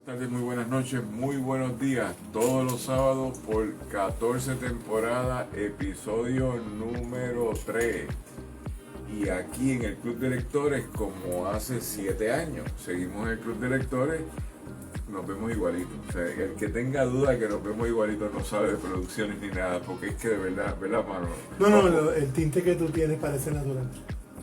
Tardes, muy buenas noches, muy buenos días. Todos los sábados por 14 temporada, episodio número 3. Y aquí en el Club de Lectores, como hace 7 años, seguimos en el Club de Lectores, nos vemos igualitos. O sea, el que tenga duda que nos vemos igualitos no sabe de producciones ni nada, porque es que de verdad, ¿verdad, mano? No, el tinte que tú tienes parece natural.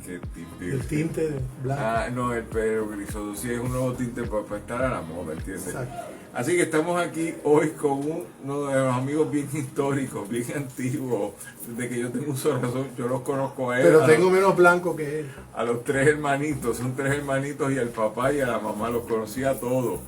¿Qué tinte? El tinte blanco. No, el pelo grisoso sí es un nuevo tinte para estar a la moda, ¿entiendes? Exacto. Así que estamos aquí hoy con uno de los amigos bien históricos, bien antiguos, desde que yo tengo uso de razón, yo los conozco a él. Pero tengo menos blanco que él. A los 3 hermanitos, son 3 hermanitos y al papá y a la mamá los conocía a todos.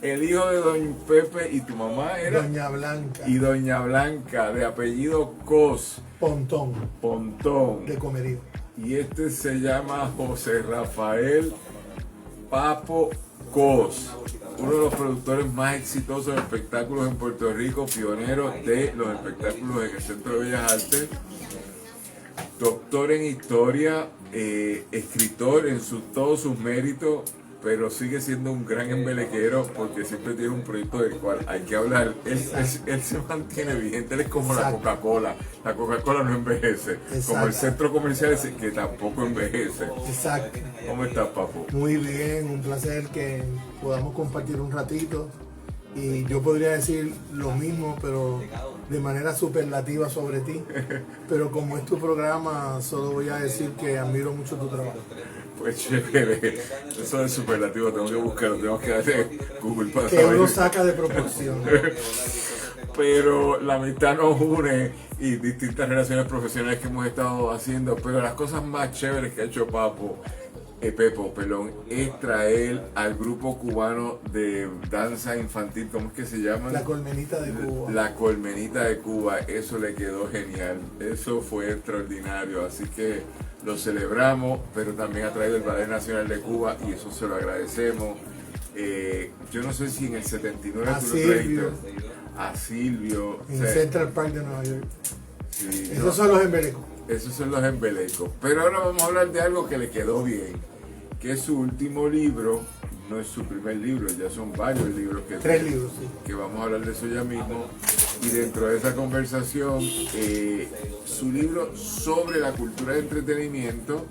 El hijo de Don Pepe y tu mamá era Doña Blanca. y Doña Blanca, de apellido Cos, Pontón. Pontón. De comerío. Y este se llama José Rafael Papo Cos, uno de los productores más exitosos de espectáculos en Puerto Rico, pionero de los espectáculos en el Centro de Bellas Artes, doctor en historia, escritor en todos sus méritos, pero sigue siendo un gran embelequero porque siempre tiene un proyecto del cual hay que hablar. Él se mantiene vigente, él es como la Coca-Cola. La Coca-Cola no envejece, como el centro comercial ese que tampoco envejece. Exacto. ¿Cómo estás, Papo? Muy bien, un placer que podamos compartir un ratito. Y yo podría decir lo mismo, pero de manera superlativa sobre ti. Pero como es tu programa, solo voy a decir que admiro mucho tu trabajo. Pues chévere, eso es superlativo, tengo que buscarlo, tengo que darle Google para Que saber. uno saca de proporción. Pero la amistad nos une y distintas relaciones profesionales que hemos estado haciendo, pero las cosas más chéveres que ha hecho Pepo, es traer al grupo cubano de danza infantil, ¿cómo es que se llama? La Colmenita de Cuba. La Colmenita de Cuba, eso le quedó genial, eso fue extraordinario, así que lo celebramos, pero también ha traído el Ballet Nacional de Cuba y eso se lo agradecemos. Yo no sé si en el 79 A tú lo Silvio. trajiste. A Silvio. En Central Park de Nueva York. Sí, Esos no, son los embelecos. esos son los embelecos. Pero ahora vamos a hablar de algo que le quedó bien, que es su último libro, no es su primer libro, ya son varios libros que 3 libros, sí. que vamos a hablar de eso ya mismo. Y dentro de esa conversación, su libro sobre la cultura de entretenimiento,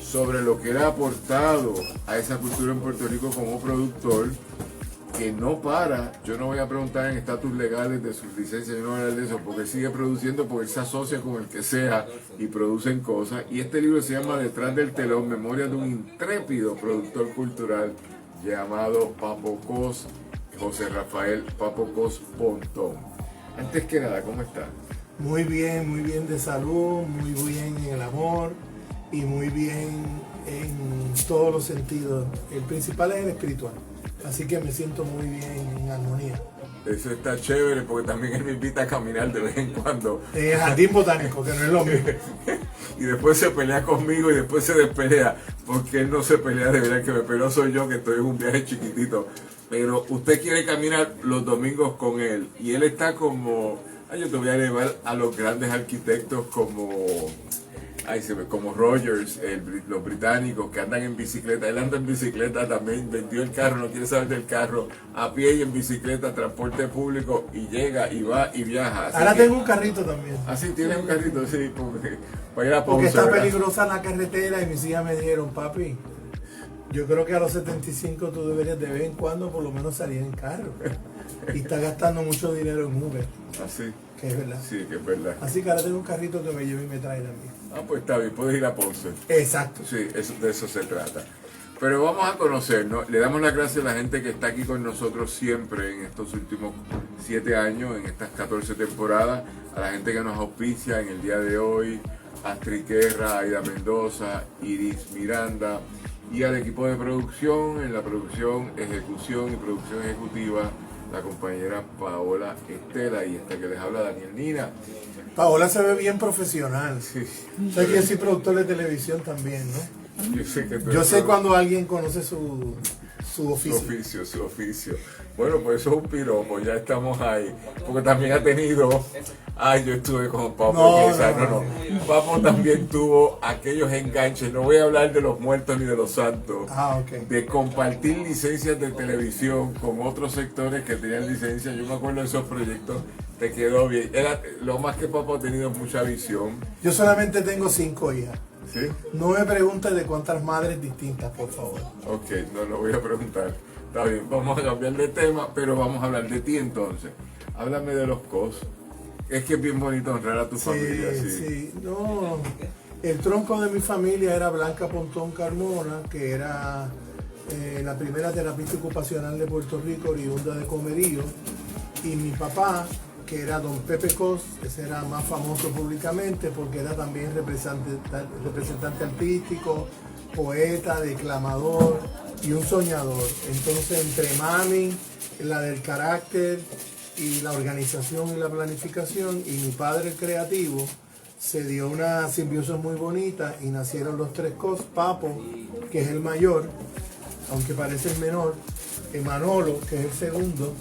sobre lo que él ha aportado a esa cultura en Puerto Rico como productor, que no para. Yo no voy a preguntar en estatus legales de sus licencias, yo no voy a hablar de eso, porque él sigue produciendo, porque él se asocia con el que sea y producen cosas. Y este libro se llama Detrás del telón, Memorias de un intrépido productor cultural llamado Papo Cos, José Rafael Papo Cos Pontón. Antes que nada, ¿cómo está? Muy bien de salud, muy bien en el amor y muy bien en todos los sentidos. El principal es el espiritual, así que me siento muy bien en armonía. Eso está chévere porque también él me invita a caminar de vez en cuando. En el jardín botánico, que no es lo mismo. Y después se pelea conmigo y después se despelea, porque él no se pelea de verdad, que me peló soy yo, que estoy en un viaje chiquitito. Pero usted quiere caminar los domingos con él y él está como, yo te voy a llevar a los grandes arquitectos como Rogers, los británicos que andan en bicicleta. Él anda en bicicleta también, vendió el carro, no quiere saber del carro, a pie y en bicicleta, transporte público, y llega y va y viaja. Ahora tengo un carrito también. Así tiene un carrito, sí, para ir a Porque Ponce, está ¿verdad? peligrosa la carretera y mis hijas me dijeron, papi, yo creo que a los 75 tú deberías de vez en cuando por lo menos salir en carro. Y está gastando mucho dinero en Uber, Así, que es verdad. sí, que es verdad. Así que ahora tengo un carrito que me lleva y me trae también. Pues está bien, puedes ir a Ponce. Exacto. Sí, de eso se trata. Pero vamos a conocernos. Le damos las gracias a la gente que está aquí con nosotros siempre en estos últimos 7 años, en estas 14 temporadas. A la gente que nos auspicia en el día de hoy. Astrid Guerra, Aida Mendoza, Iris Miranda. Y al equipo de producción, en la producción, ejecución y producción ejecutiva, la compañera Paola Estela y esta que les habla Daniel Nina. Paola se ve bien profesional. Sí, O sea que yo soy productor de televisión también, ¿no? yo sé que tú Yo eres sé cuando alguien conoce su su oficio. Su oficio. Bueno, pues eso es un piropo, ya estamos ahí. Porque también ha tenido. Ay, yo estuve con Papo. No. Papo también tuvo aquellos enganches. No voy a hablar de los muertos ni de los santos. Ok. De compartir licencias de televisión con otros sectores que tenían licencia. Yo me acuerdo de esos proyectos. Te quedó bien. Lo más que Papo ha tenido es mucha visión. Yo solamente tengo 5 hijas. ¿Sí? No me preguntes de cuántas madres distintas, por favor. Ok, no lo voy a preguntar. Está bien, vamos a cambiar de tema, pero vamos a hablar de ti entonces. Háblame de los COS. Es que es bien bonito honrar a tu familia. Sí, no. El tronco de mi familia era Blanca Pontón Carmona, que era la primera terapista ocupacional de Puerto Rico, oriunda de Comerío. Y mi papá, que era don Pepe Cos, ese era más famoso públicamente porque era también representante artístico, poeta, declamador y un soñador. Entonces, entre mami, la del carácter y la organización y la planificación, y mi padre el creativo, se dio una simbiosis muy bonita y nacieron los 3 Cos. Papo, que es el mayor, aunque parece el menor, Manolo, que es el segundo,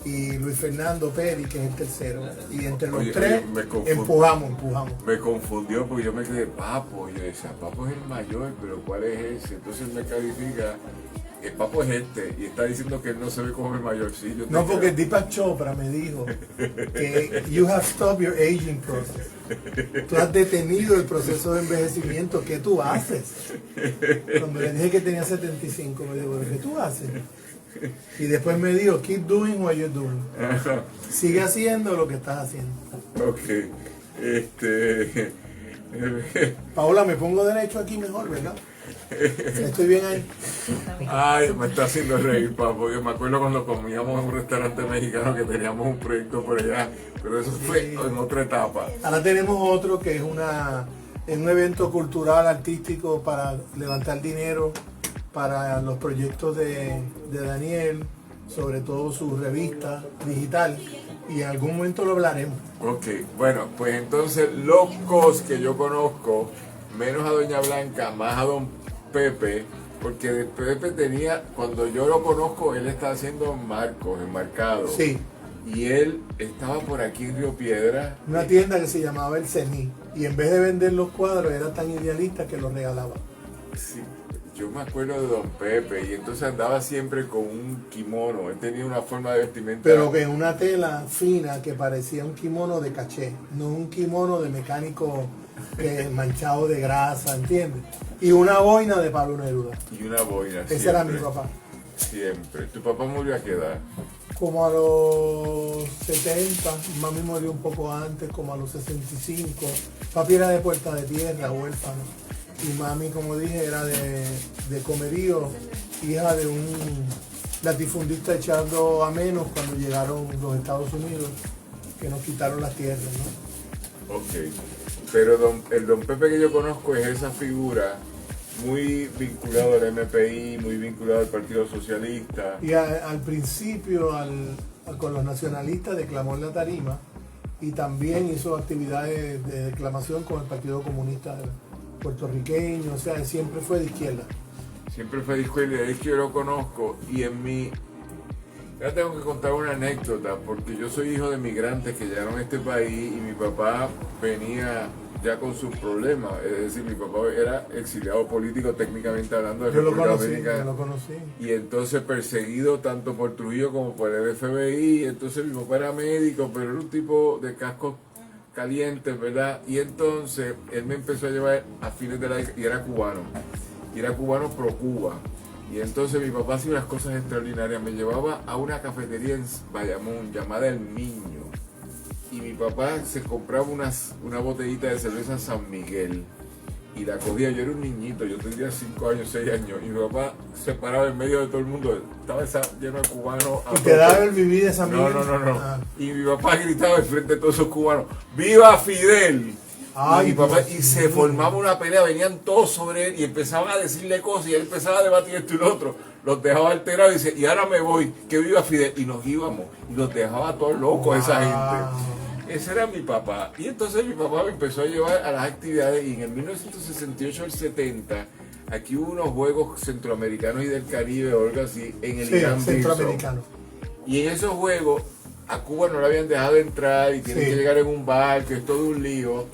y Luis Fernando Peri, que es el tercero. Y entre los tres empujamos. Me confundió porque yo me quedé Papo. Yo decía, Papo es el mayor, pero ¿cuál es ese? Entonces me califica, el Papo es este, y está diciendo que él no se ve como el mayor. Sí, yo no, porque Deepak Chopra me dijo que you have stopped your aging process. Tú has detenido el proceso de envejecimiento. ¿Qué tú haces? Cuando le dije que tenía 75, me dijo, ¿qué tú haces? Y después me dijo, keep doing what you're doing. Sigue haciendo lo que estás haciendo. Ok. Paola, me pongo derecho aquí mejor, ¿verdad? Estoy bien ahí. Ay, me está haciendo reír, Papo. Yo me acuerdo cuando comíamos en un restaurante mexicano que teníamos un proyecto por allá, pero eso fue en otra etapa. Ahora tenemos otro que es un evento cultural, artístico para levantar dinero para los proyectos de Daniel, sobre todo su revista digital, y en algún momento lo hablaremos. Ok, bueno, pues entonces los COS que yo conozco, menos a Doña Blanca, más a Don Pepe, porque Pepe tenía, cuando yo lo conozco, él estaba haciendo marcos, enmarcados. Sí. Y él estaba por aquí en Río Piedra. Una tienda que se llamaba El Cení, y en vez de vender los cuadros, era tan idealista que los regalaba. Sí. Yo me acuerdo de Don Pepe y entonces andaba siempre con un kimono. Él tenía una forma de vestimenta. Pero que en una tela fina que parecía un kimono de caché, no un kimono de mecánico manchado de grasa, ¿entiendes? Y una boina de Pablo Neruda. Y una boina. Ese siempre, era mi papá. Siempre. ¿Tu papá murió a qué edad? Como a los 70, mami murió un poco antes, como a los 65. Papi era de Puerta de Tierra, huérfano. Y mami, como dije, era de Comerío, hija de un latifundista echando a menos cuando llegaron los Estados Unidos, que nos quitaron las tierras, ¿no? Ok. Pero el Don Pepe que yo conozco es esa figura muy vinculado al MPI, muy vinculado al Partido Socialista. Y al principio, con los nacionalistas, declamó en la tarima y también hizo actividades de declamación con el Partido Comunista puertorriqueño, o sea, siempre fue de izquierda. Siempre fue de izquierda, es que yo lo conozco y en mi... Ya tengo que contar una anécdota, porque yo soy hijo de migrantes que llegaron a este país y mi papá venía ya con sus problemas, es decir, mi papá era exiliado político técnicamente hablando de República Dominicana. Yo lo conocí. Y entonces perseguido tanto por Trujillo como por el FBI, entonces mi papá era médico, pero era un tipo de cascos calientes, ¿verdad? Y entonces él me empezó a llevar a fines de la década, y era cubano pro Cuba. Y entonces mi papá hacía unas cosas extraordinarias, me llevaba a una cafetería en Bayamón llamada El Niño. Y mi papá se compraba una botellita de cerveza San Miguel y la cogía. Yo era un niñito, yo tendría 5 años, 6 años, y mi papá se paraba en medio de todo el mundo, estaba lleno de cubanos. ¿Y te daba el vivir de San Miguel? No. Y mi papá gritaba enfrente de todos esos cubanos, ¡Viva Fidel! Ay, y mi papá, y se formaba una pelea, venían todos sobre él y empezaban a decirle cosas y él empezaba a debatir esto y lo otro. Los dejaba alterados y dice, y ahora me voy, que viva Fidel. Y nos íbamos y los dejaba todos locos esa gente. Ese era mi papá. Y entonces mi papá me empezó a llevar a las actividades y en el 1968 al 70 aquí hubo unos Juegos Centroamericanos y del Caribe o algo así en el Sí, Irán centroamericano. Y en esos juegos a Cuba no le habían dejado entrar y tienen Sí. que llegar en un barco, es todo un lío.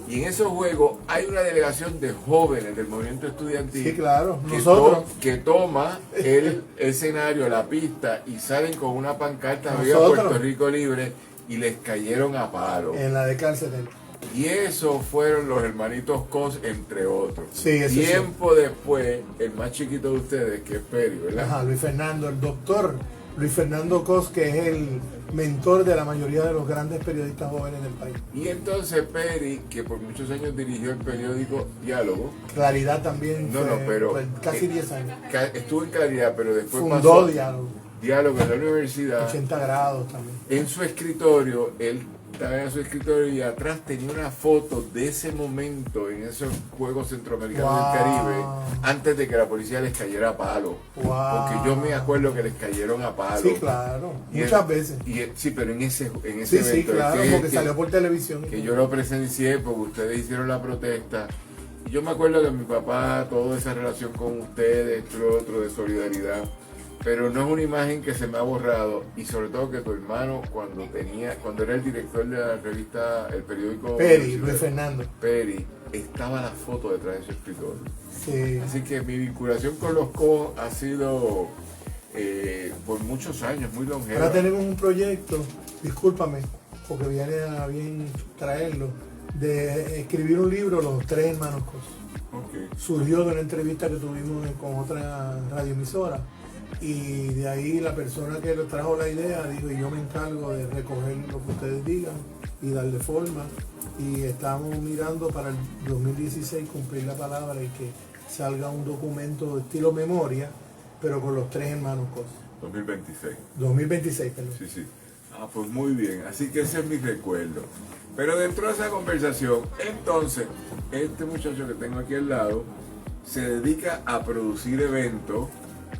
Y en esos juegos hay una delegación de jóvenes del movimiento estudiantil Sí, claro. que, Nosotros. que toma el escenario, la pista, y salen con una pancarta arriba Nosotros. Puerto Rico libre y les cayeron a palo. En la década del 70. Y esos fueron los hermanitos Cos, entre otros. Sí, eso sí. Tiempo después, el más chiquito de ustedes, que es Peri, ¿verdad? Ajá, Luis Fernando, el doctor Luis Fernando Cos, que es el mentor de la mayoría de los grandes periodistas jóvenes del país. Y entonces Peri, que por muchos años dirigió el periódico Diálogo, Claridad también. No, no, pero- fue casi 10 años. estuvo en Claridad, pero después Fundó pasó Diálogo. Diálogo en la universidad. 80 grados también. En su escritorio, él estaba en su escritorio y atrás tenía una foto de ese momento en esos Juegos Centroamericanos Wow. del Caribe, antes de que la policía les cayera a palo. Wow. Porque yo me acuerdo que les cayeron a palo. Sí, claro. Y Muchas el- veces. sí, pero en ese Sí, sí, evento. claro, que- porque que- salió por televisión. que yo lo presencié porque ustedes hicieron la protesta. Y yo me acuerdo que mi papá, toda esa relación con ustedes, esto y lo otro, de solidaridad, pero no es una imagen que se me ha borrado. Y sobre todo que tu hermano, cuando era el director de la revista, el periódico Peri, Luis Fernando. Peri, estaba la foto detrás de su escritorio. Sí. Así que mi vinculación con los co ha sido por muchos años, muy longeva. Ahora tenemos un proyecto, discúlpame, porque viene a bien traerlo, de escribir un libro, Los Tres Hermanos Cos. Ok. Surgió de una entrevista que tuvimos con otra radioemisora y de ahí la persona que le trajo la idea dijo, y yo me encargo de recoger lo que ustedes digan y darle forma, y estamos mirando para el 2016 cumplir la palabra y que salga un documento de estilo memoria, pero con los tres hermanos Cos. 2026. 2026, perdón. Sí, sí. Ah, pues muy bien. Así que ese es mi recuerdo. Pero dentro de esa conversación, entonces, este muchacho que tengo aquí al lado se dedica a producir eventos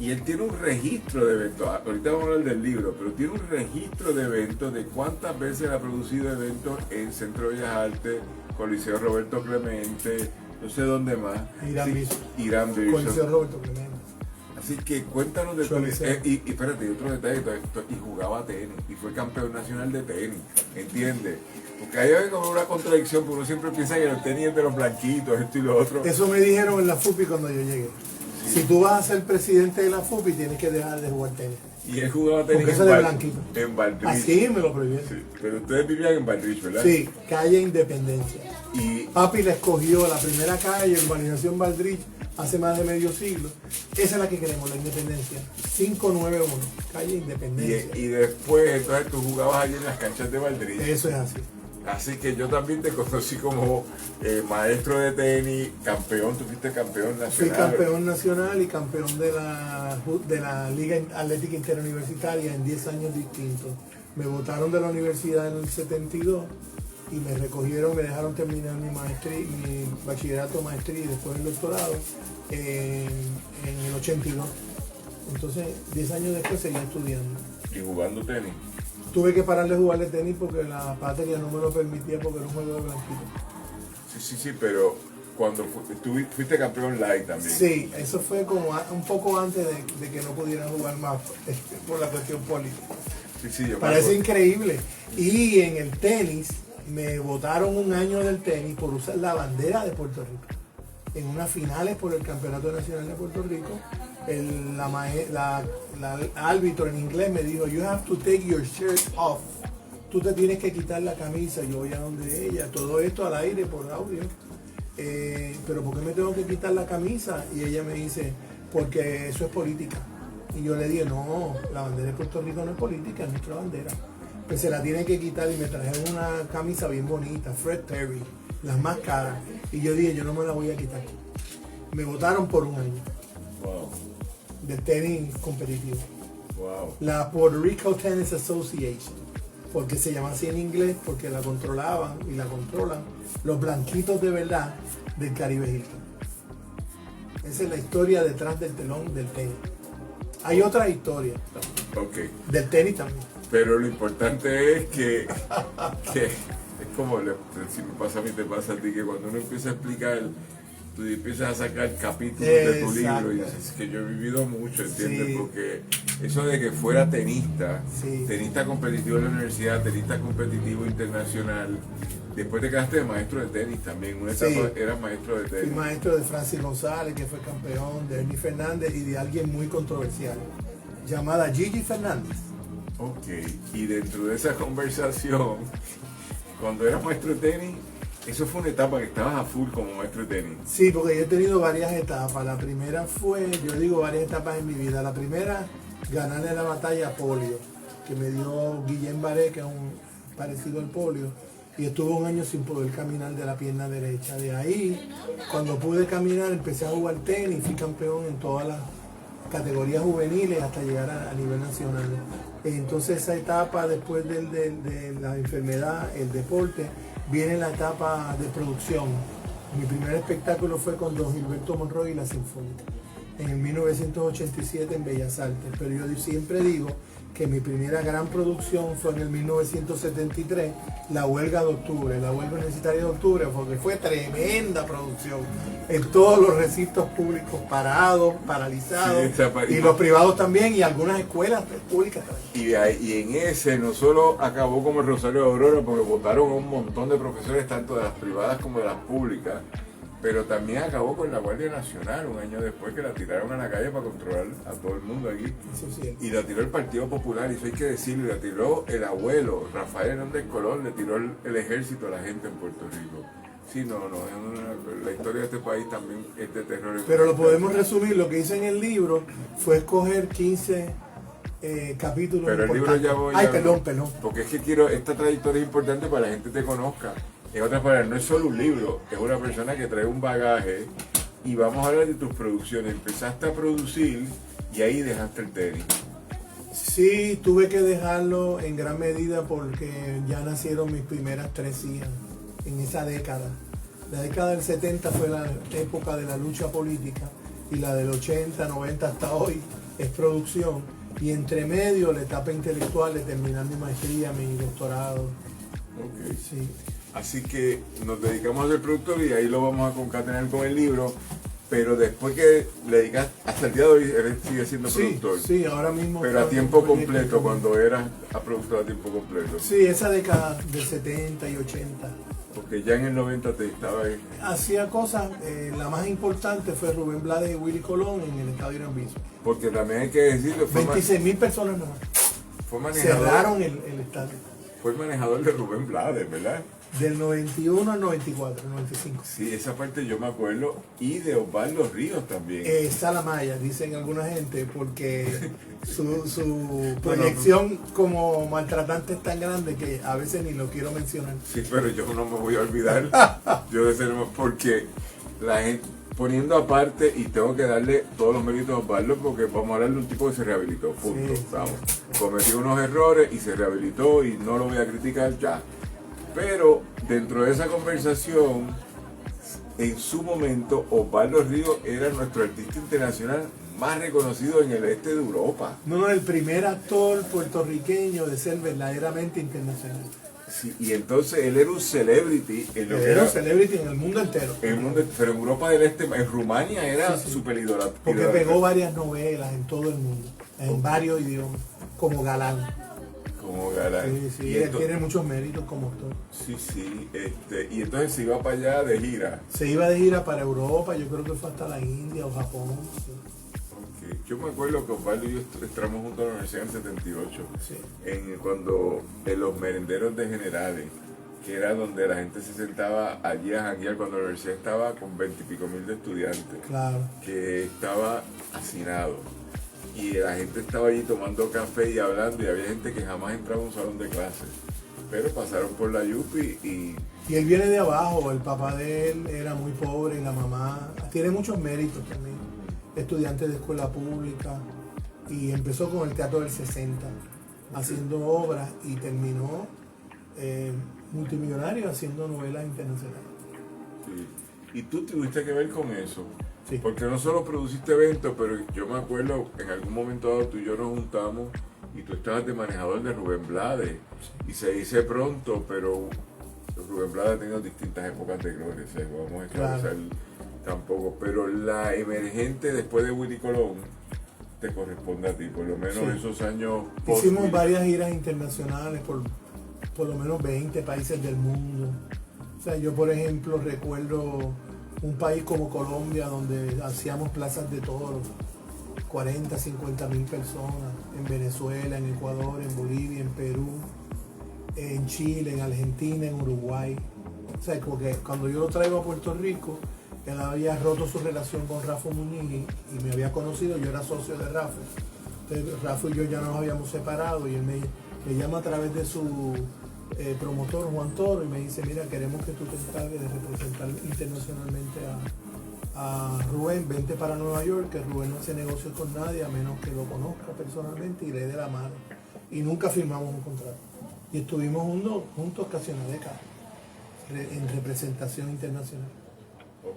y él tiene un registro de eventos. Ahorita vamos a hablar del libro, pero tiene un registro de eventos de cuántas veces ha producido eventos en Centro de Bellas Artes, Coliseo Roberto Clemente, no sé dónde más. Irán Sí, Bishop. Irán Bishop. Coliseo Roberto Clemente. Así que cuéntanos de Coliseo. y espérate, y otro detalle, y jugaba tenis, y fue campeón nacional de tenis, ¿entiendes? Porque ahí hay como una contradicción, porque uno siempre piensa que el tenis es de los blanquitos, esto y lo otro. Eso me dijeron en la FUPI cuando yo llegué. Si tú vas a ser presidente de la FUPI, tienes que dejar de jugar tenis. Y él jugaba tenis Porque eso es de blanquito. en Valdrich. Así me lo prohibieron. Sí, pero ustedes vivían en Valdrich, ¿verdad? Sí, calle Independencia. Y Papi la escogió, la primera calle, urbanización Valdrich, hace más de medio siglo. Esa es la que queremos, la Independencia. 591, calle Independencia. y después, entonces tú jugabas allí en las canchas de Valdrich. Eso es así. Así que yo también te conocí como maestro de tenis, campeón, tú fuiste campeón nacional. Fui campeón nacional y campeón de la Liga Atlética Interuniversitaria en 10 años distintos. Me votaron de la universidad en el 72 y me recogieron, me dejaron terminar mi bachillerato, maestría y después el doctorado en el 82. Entonces, 10 años después seguí estudiando. Y jugando tenis. Tuve que parar de jugar de tenis porque la patria no me lo permitía porque era un juego de blanquito. Sí, pero cuando fuiste campeón light también. Sí, eso fue como un poco antes de que no pudieran jugar más por la cuestión política. Sí, yo me Parece acuerdo. increíble. Y en el tenis, me votaron un año del tenis por usar la bandera de Puerto Rico. En unas finales por el Campeonato Nacional de Puerto Rico, la árbitro en inglés me dijo, you have to take your shirt off. Tú te tienes que quitar la camisa. Yo voy a donde ella, todo esto al aire por audio. Pero ¿por qué me tengo que quitar la camisa? Y ella me dice, porque eso es política. Y yo le dije, no, la bandera de Puerto Rico no es política, es nuestra bandera. Pues se la tiene que quitar y me trajeron una camisa bien bonita, Fred Perry, las más caras. Y yo dije, yo no me la voy a quitar. Me votaron por un año Wow, de tenis competitivo. wow. La Puerto Rico Tennis Association, porque se llama así en inglés, porque la controlaban y la controlan los blanquitos de verdad del Caribe Hilton. Esa es la historia detrás del telón del tenis. Hay otra historia Ok, del tenis también. pero lo importante es que es como si me pasa a mí, te pasa a ti, que cuando uno empieza a explicar tú empiezas a sacar capítulos de tu Exacto. libro y dices que yo he vivido mucho, ¿entiendes? Sí. Porque eso de que fuera tenista, Sí. tenista competitivo en la universidad, tenista competitivo internacional, después te quedaste de maestro de tenis también, una etapa Sí. eras maestro de Fui tenis. maestro de Francis González, que fue campeón, de Ernie Fernández y de alguien muy controversial, llamada Gigi Fernández. Ok, y dentro de esa conversación, cuando eras maestro de tenis, eso fue una etapa que estabas a full como maestro de tenis. Sí, porque yo he tenido varias etapas. La primera fue, yo digo varias etapas en mi vida. La primera, ganarle la batalla a polio, que me dio Guillén Baré, que es un parecido al polio, y estuve un año sin poder caminar de la pierna derecha. De ahí, cuando pude caminar, empecé a jugar tenis, fui campeón en todas las categorías juveniles hasta llegar a nivel nacional. Entonces esa etapa después de la enfermedad, el deporte, viene la etapa de producción. Mi primer espectáculo fue con Don Gilberto Monroy y la Sinfónica, en el 1987 en Bellas Artes, pero yo siempre digo que mi primera gran producción fue en el 1973, la huelga de octubre, la huelga universitaria de octubre, porque fue tremenda producción, en todos los recintos públicos parados, paralizados, Sí, y los privados también, y algunas escuelas públicas también. Y en ese no solo acabó como el Rosario de Aurora, porque votaron a un montón de profesores, tanto de las privadas como de las públicas, pero también acabó con la Guardia Nacional un año después, que la tiraron a la calle para controlar a todo el mundo aquí. Eso es cierto. Y la tiró el Partido Popular, y eso hay que decirlo, la tiró el abuelo, Rafael Hernández Colón, le tiró el ejército a la gente en Puerto Rico. Sí, la historia de este país también es de terror. Pero lo podemos resumir, lo que hice en el libro fue escoger 15 capítulos Pero el libro ya voy Ay, a- perdón. Porque es que esta trayectoria es importante para que la gente te conozca. En otras palabras, no es solo un libro, es una persona que trae un bagaje, y vamos a hablar de tus producciones. Empezaste a producir y ahí dejaste el tenis. Sí, tuve que dejarlo en gran medida porque ya nacieron mis primeras 3 hijas en esa década. La década del 70 fue la época de la lucha política, y la del 80, 90 hasta hoy es producción. Y entre medio la etapa intelectual de terminar mi maestría, mi doctorado. Ok. Sí. Así que nos dedicamos a ser productores y ahí lo vamos a concatenar con el libro. Pero después que le dedicas, hasta el día de hoy, él sigue siendo productor. Sí, ahora mismo. Pero a estoy en tiempo un proyecto completo, con- cuando eras a productor a tiempo completo. Sí, esa década del 70 y 80. Porque ya en el 90 te estaba ahí. Hacía cosas, la más importante fue Rubén Blades y Willy Colón en el Estadio Irán Bison. Porque también hay que decirlo, 26.000 personas nomás. fue manejador, Cerraron el estadio. fue el manejador de Rubén Blades, ¿verdad? Del 91 al 94, 95. Sí, esa parte yo me acuerdo. Y de Osvaldo Ríos también. Salamaya, dicen alguna gente, porque su proyección como maltratante es tan grande que a veces ni lo quiero mencionar. Sí, pero yo no me voy a olvidar. Yo de ser, porque la gente, poniendo aparte, y tengo que darle todos los méritos a Osvaldo, porque vamos a hablar de un tipo que se rehabilitó, punto. Sí, sí. Vamos. Cometió unos errores y se rehabilitó, y no lo voy a criticar ya. Pero dentro de esa conversación, en su momento, Osvaldo Ríos era nuestro artista internacional más reconocido en el este de Europa. No, el primer actor puertorriqueño de ser verdaderamente internacional. Sí, y entonces él era un celebrity en lo que Era era un celebrity en el mundo entero. el mundo, pero en Europa del Este, en Rumania era Sí, sí. súper idolatrado. Porque pegó varias novelas en todo el mundo, en varios idiomas, como galán. Como galán. Sí, sí, Y él ento- tiene muchos méritos como actor. sí, y entonces se iba para allá de gira. Se iba de gira para Europa, yo creo que fue hasta la India o Japón. Sí. Ok. Yo me acuerdo que Osvaldo y yo entramos juntos a la universidad en 78, Sí. cuando en los merenderos de generales, que era donde la gente se sentaba allí a janguear cuando la universidad estaba con 20 y pico mil de estudiantes, Claro. que estaba hacinado. Y la gente estaba allí tomando café y hablando, y había gente que jamás entraba a un salón de clases. Pero pasaron por la Yupi Y él viene de abajo, el papá de él era muy pobre, la mamá tiene muchos méritos también, estudiante de escuela pública, y empezó con el teatro del 60, haciendo obras, y terminó multimillonario haciendo novelas internacionales. sí. Y tú tuviste que ver con eso. Sí. Porque no solo produciste eventos, pero yo me acuerdo en algún momento dado tú y yo nos juntamos y tú estabas de manejador de Rubén Blades. Y se dice pronto, pero Rubén Blades ha tenido distintas épocas de gloria. O sea, vamos a establecer Tampoco, pero la emergente después de Willy Colón te corresponde a ti, por lo menos esos años post Hicimos Willy. varias giras internacionales por lo menos 20 países del mundo. O sea, yo por ejemplo recuerdo un país como Colombia donde hacíamos plazas de toros, 40, 50 mil personas, en Venezuela, en Ecuador, en Bolivia, en Perú, en Chile, en Argentina, en Uruguay. O sea, porque cuando yo lo traigo a Puerto Rico, él había roto su relación con Rafa Muñiz y me había conocido, yo era socio de Rafa. Entonces, Rafa y yo ya nos habíamos separado y él me llama a través de su promotor Juan Toro y me dice, mira, queremos que tú te encargues de representar internacionalmente a Rubén, vente para Nueva York, que Rubén no hace negocios con nadie a menos que lo conozca personalmente y le dé la mano. Y nunca firmamos un contrato. Y estuvimos juntos casi una década en representación internacional.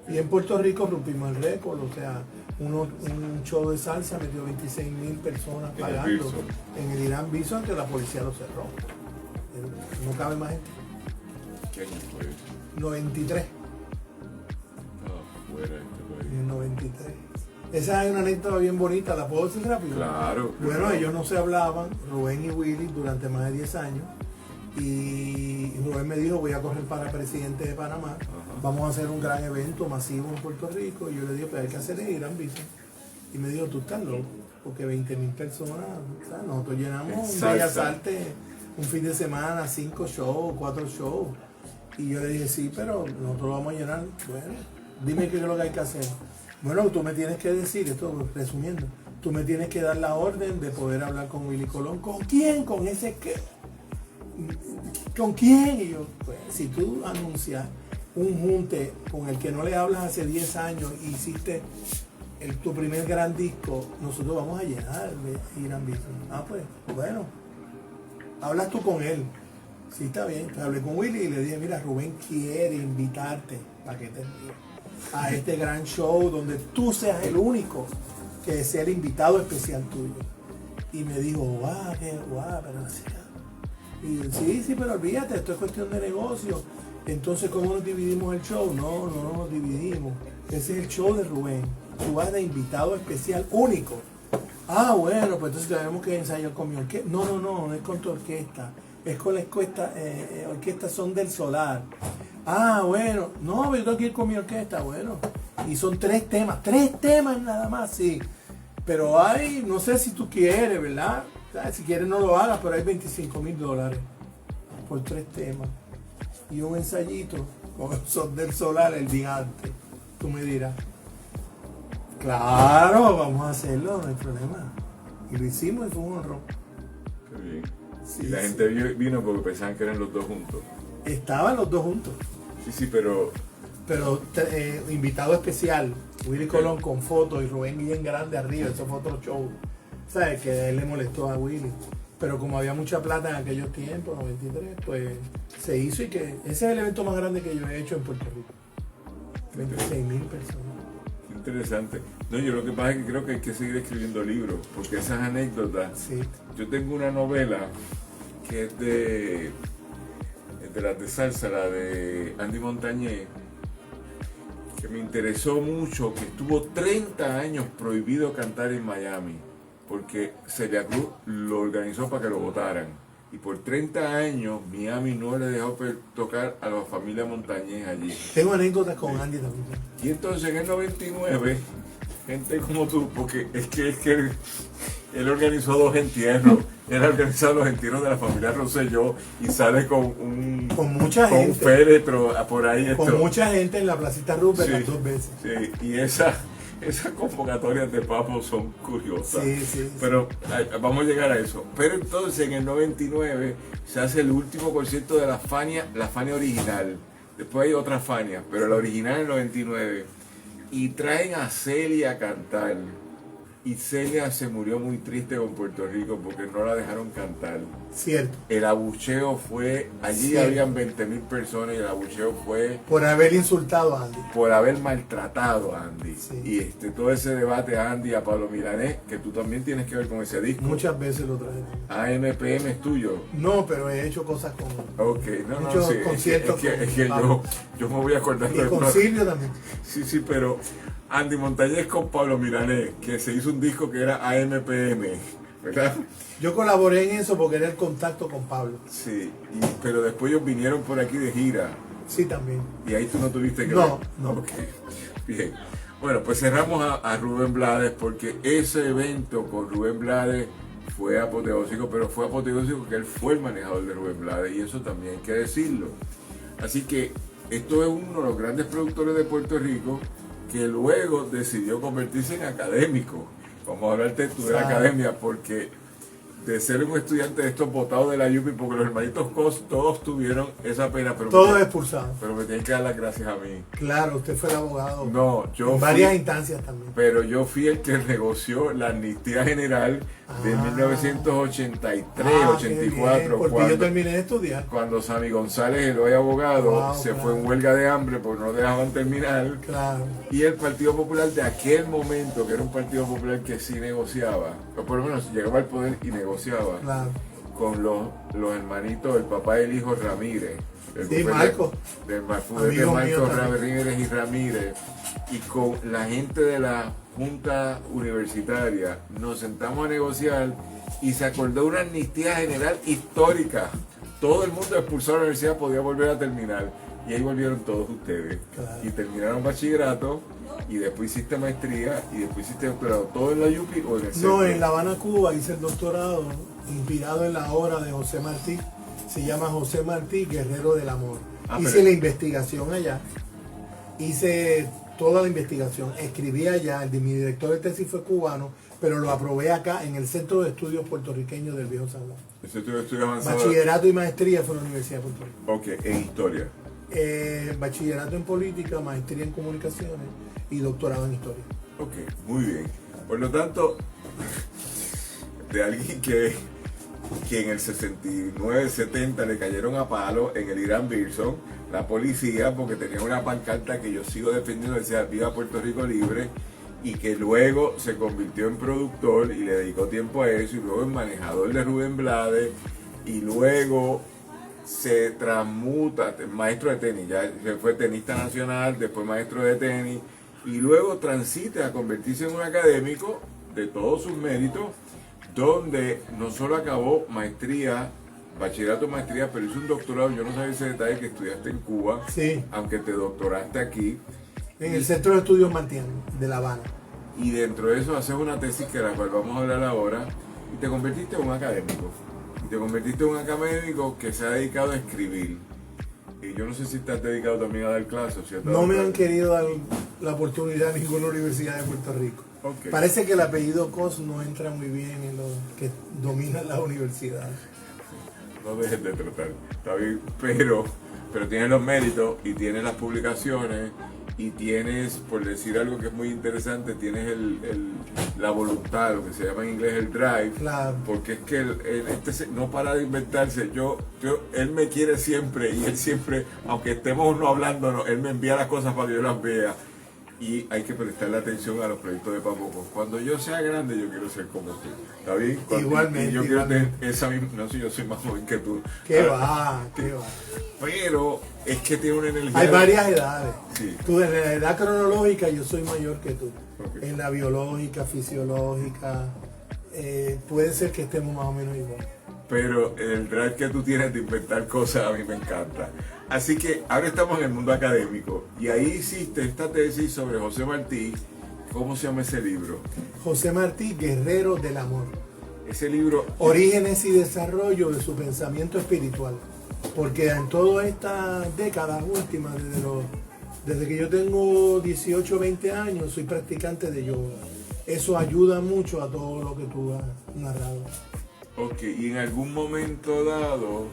Y en Puerto Rico rompimos el récord, o sea, un show de salsa metió 26,000 personas pagando en el Irán Bison, que la policía lo cerró. No cabe más gente. ¿Qué año fue eso? 93. No, fuera este país. En el 93. Esa es una anécdota bien bonita, ¿la puedo decir rápido? Claro. Bueno, claro. ellos no se hablaban, Rubén y Willy, durante más de 10 años. Y Rubén me dijo, voy a correr para presidente de Panamá. Ajá. Vamos a hacer un gran evento masivo en Puerto Rico. Y yo le dije, pero hay que hacer el Irán Bison. Y me dijo, tú estás loco, porque 20,000 personas, o sea, nosotros llenamos un Bellas Artes un fin de semana, 5 shows, 4 shows. Y yo le dije, sí, pero nosotros lo vamos a llenar. Bueno, dime qué es lo que hay que hacer. Bueno, tú me tienes que decir, esto resumiendo, tú me tienes que dar la orden de poder hablar con Willy Colón. ¿Con quién? ¿Con ese qué? ¿Con quién? Y yo, pues, si tú anuncias un junte con el que no le hablas hace 10 años y hiciste tu primer gran disco, nosotros vamos a llenar de Irán Bison. Ah, pues, bueno, hablas tú con él. Sí, está bien. Entonces hablé con Willy y le dije, mira, Rubén quiere invitarte para que te a este gran show donde tú seas el único que sea el invitado especial tuyo. Y me dijo, guau, pero así. Y yo, sí, pero olvídate, esto es cuestión de negocio. Entonces, ¿cómo nos dividimos el show? No nos dividimos. Ese es el show de Rubén. Tú vas de invitado especial único. Ah, bueno, pues entonces tenemos que ensayar con mi orquesta. No es con tu orquesta. Es con la orquesta Son del Solar. Ah, bueno. No, pero yo tengo que ir con mi orquesta. Bueno. Y son 3 temas. 3 temas nada más, sí. Pero hay, no sé si tú quieres, ¿verdad? O sea, si quieres no lo hagas, pero hay $25,000 por 3 temas. Y un ensayito con Son del Solar el día antes. Tú me dirás. Claro, vamos a hacerlo, no hay problema. Y lo hicimos y fue un honor. Qué bien. Sí, Y la gente vino porque pensaban que eran los dos juntos. Estaban los dos juntos. Sí, pero Pero invitado especial, Willy Colón con fotos y Rubén bien grande arriba, eso fue otro show. ¿Sabes? Que a él le molestó a Willy. Pero como había mucha plata en aquellos tiempos, 93, pues se hizo y que ese es el evento más grande que yo he hecho en Puerto Rico. 26,000 personas. interesante. No, yo lo que pasa es que creo que hay que seguir escribiendo libros, porque esas anécdotas. Sí. Yo tengo una novela que es de las de salsa, la de Andy Montañez, que me interesó mucho, que estuvo 30 años prohibido cantar en Miami, porque Celia Cruz lo organizó para que lo votaran. Y por 30 años Miami no le dejó tocar a la familia Montañez allí. Tengo anécdotas con Andy también. Y entonces en el 99, gente como tú, porque es que él organizó 2 entierros. Él ha organizado los entierros de la familia Rosselló y sale con mucha con gente. un féretro por ahí. Con mucha gente en la placita Rupert las 2 veces. Sí, y esas convocatorias de Papo son curiosas. Sí. Pero vamos a llegar a eso. Pero entonces en el 99 se hace el último concierto de la Fania original. Después hay otra Fania, pero la original en el 99. Y traen a Celia a cantar. Y Celia se murió muy triste con Puerto Rico porque no la dejaron cantar. Cierto. El abucheo fue, allí Cierto. habían 20.000 personas y el abucheo fue Por haber insultado a Andy. por haber maltratado a Andy. Sí. Y todo ese debate a Andy y a Pablo Milanés, que tú también tienes que ver con ese disco. Muchas veces lo traje. AMPM es tuyo. No, pero he hecho cosas con Ok, no, muchos sí, es conciertos que con Pablo. yo me voy acordando Y con una- Silvio también. Sí, pero Andy Montañez con Pablo Milanés, que se hizo un disco que era AMPM, ¿verdad? Yo colaboré en eso porque era el contacto con Pablo. Sí, pero después ellos vinieron por aquí de gira Sí, también. y ahí tú no tuviste que No, ver. no. Ok, bien. Bueno, pues cerramos a Rubén Blades porque ese evento con Rubén Blades fue apoteósico, pero fue apoteósico que él fue el manejador de Rubén Blades y eso también hay que decirlo. Así que esto es uno de los grandes productores de Puerto Rico que luego decidió convertirse en académico. Vamos a hablarte tú de la academia porque de ser un estudiante de estos botados de la UPI, porque los hermanitos Cos todos tuvieron esa pena, pero Todos expulsados. pero me tienen que dar las gracias a mí. Claro, usted fue el abogado. No, yo en varias fui, instancias también. pero yo fui el que negoció la amnistía general de 1983, Qué bien, 84, porque yo terminé de estudiar. cuando Sammy González, el hoy abogado, Wow, se claro. fue en huelga de hambre porque no dejaban terminar. Claro. Y el Partido Popular de aquel momento, que era un Partido Popular que sí negociaba, o por lo menos llegaba al poder y negociaba, Claro. con los hermanitos, el papá y el hijo Ramírez. El Sí, bufete Marco. Del bufete de Amigo mío Marco también. Ramírez y Ramírez. Y con la gente de la Junta Universitaria nos sentamos a negociar y se acordó una amnistía general histórica. Todo el mundo expulsado de la universidad podía volver a terminar. Y ahí volvieron todos ustedes. Claro. Y terminaron bachillerato. Y después hiciste maestría. Y después hiciste doctorado. ¿Todo en la UPI o en el No, centro? en La Habana, Cuba, hice el doctorado inspirado en la obra de José Martí. Se llama José Martí, Guerrero del Amor. Hice pero- la investigación allá. Hice toda la investigación. Escribí allá. Mi director de tesis fue cubano, pero lo aprobé acá en el Centro de Estudios Puertorriqueños del Viejo San Juan. Ese estudio avanzado. Bachillerato y maestría fue en la Universidad de Puerto Rico. Ok, en historia. Bachillerato en política, maestría en comunicaciones y doctorado en historia. Ok, muy bien. Por lo tanto, de alguien que en el 69-70 le cayeron a palo en el Irán Bison, la policía, porque tenía una pancarta que yo sigo defendiendo, decía Viva Puerto Rico Libre, y que luego se convirtió en productor y le dedicó tiempo a eso, y luego en manejador de Rubén Blades, y luego se transmuta, maestro de tenis, ya se fue tenista nacional, después maestro de tenis, y luego transita a convertirse en un académico de todos sus méritos, donde no solo acabó maestría, bachillerato, maestría, pero hizo un doctorado. Yo no sabía ese detalle, que estudiaste en Cuba, Sí, aunque te doctoraste aquí, en el Centro de Estudios Martiano de La Habana. y dentro de eso haces una tesis que la cual vamos a hablar ahora, y te convertiste en un académico. Y te convertiste en un académico que se ha dedicado a escribir. Y yo no sé si estás dedicado también a dar clases. ¿Cierto? No me han querido dar la oportunidad en ninguna universidad de Puerto Rico. Ok. Parece que el apellido Cos no entra muy bien en lo que domina la universidad. No dejes de tratar, está bien, pero tienes los méritos y tienes las publicaciones y tienes, por decir algo que es muy interesante, tienes la voluntad, lo que se llama en inglés el drive, Claro. porque es que no para de inventarse. Él me quiere siempre y él siempre, aunque estemos no hablándonos, él me envía las cosas para que yo las vea. Y hay que prestarle atención a los proyectos de Papoco. Cuando yo sea grande, yo quiero ser como tú. ¿Está bien? Igualmente, Y yo quiero tener igualmente. esa misma. No sé, yo soy más joven que tú. ¿Qué Ah, va? ¿Qué va? Pero es que tiene una energía. Hay varias edades. Sí. Tú en la edad cronológica yo soy mayor que tú. Ok. En la biológica, fisiológica, puede ser que estemos más o menos igual. Pero el drive que tú tienes de inventar cosas a mí me encanta. Así que ahora estamos en el mundo académico. Y ahí hiciste esta tesis sobre José Martí. ¿Cómo se llama ese libro? José Martí, Guerrero del Amor. Ese libro. Orígenes y desarrollo de su pensamiento espiritual. Porque en todas estas décadas últimas, desde que yo tengo 18 o 20 años, soy practicante de yoga. Eso ayuda mucho a todo lo que tú has narrado. Ok, y en algún momento dado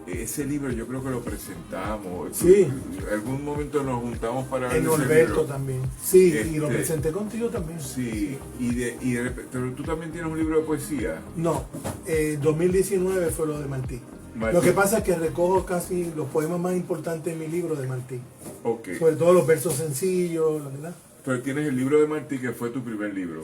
ese libro yo creo que lo presentamos. Sí. En algún momento nos juntamos para ver En ese Norberto libro. también. Sí, y lo presenté contigo también. Sí, pero tú también tienes un libro de poesía. No, 2019 fue lo de Martí. Martí. Lo que pasa es que recojo casi los poemas más importantes de mi libro de Martí. Ok. Sobre todo los versos sencillos, ¿verdad? Pero tienes el libro de Martí, que fue tu primer libro.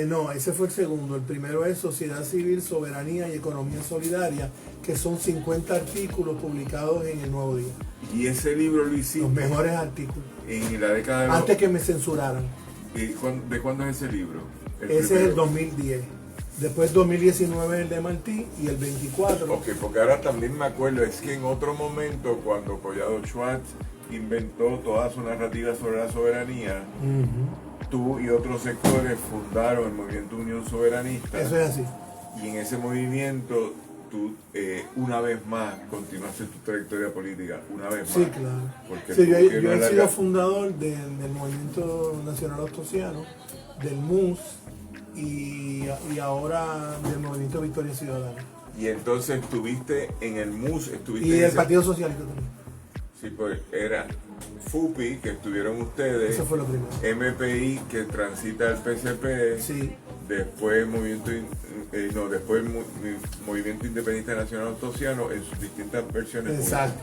No, ese fue el segundo. El primero es Sociedad Civil, Soberanía y Economía Solidaria, que son 50 artículos publicados en El Nuevo Día. Y ese libro lo Los hiciste mejores artículos. en la década de los... Antes que me censuraran. ¿De cuándo es ese libro? Ese es primero. el 2010. Después 2019 el de Martí y el 24. Ok, porque ahora también me acuerdo, es que en otro momento, cuando Collado Schwartz inventó toda su narrativa sobre la soberanía, tú y otros sectores fundaron el movimiento Unión Soberanista. Eso es así. Y en ese movimiento tú una vez más continuaste tu trayectoria política, una vez más. Sí, claro. Porque Sí, tú yo que no he es sido la- fundador del Movimiento Nacional Ostosiano, del MUS y ahora del Movimiento Victoria Ciudadana. Y entonces estuviste en el MUS, estuviste Y en el ese- Partido Socialista también. Sí, pues era FUPI, que estuvieron ustedes, Eso fue lo primero. MPI, que transita el PCP, Sí, después Movimiento Independiente Nacional Ostosiano en sus distintas versiones. exacto.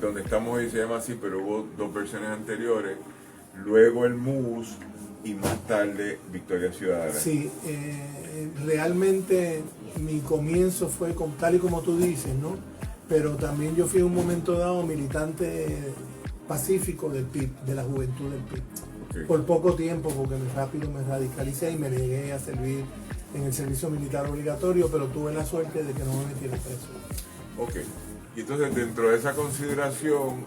Donde estamos hoy se llama así, pero hubo dos versiones anteriores, luego el MUS y más tarde Victoria Ciudadana. Sí, realmente mi comienzo fue tal y como tú dices, ¿no? Pero también yo fui en un momento dado militante pacífico del PIB, de la juventud del PIB. Ok. Por poco tiempo, porque rápido me radicalicé y me negué a servir en el servicio militar obligatorio, pero tuve la suerte de que no me metieron preso. Ok. Y entonces dentro de esa consideración,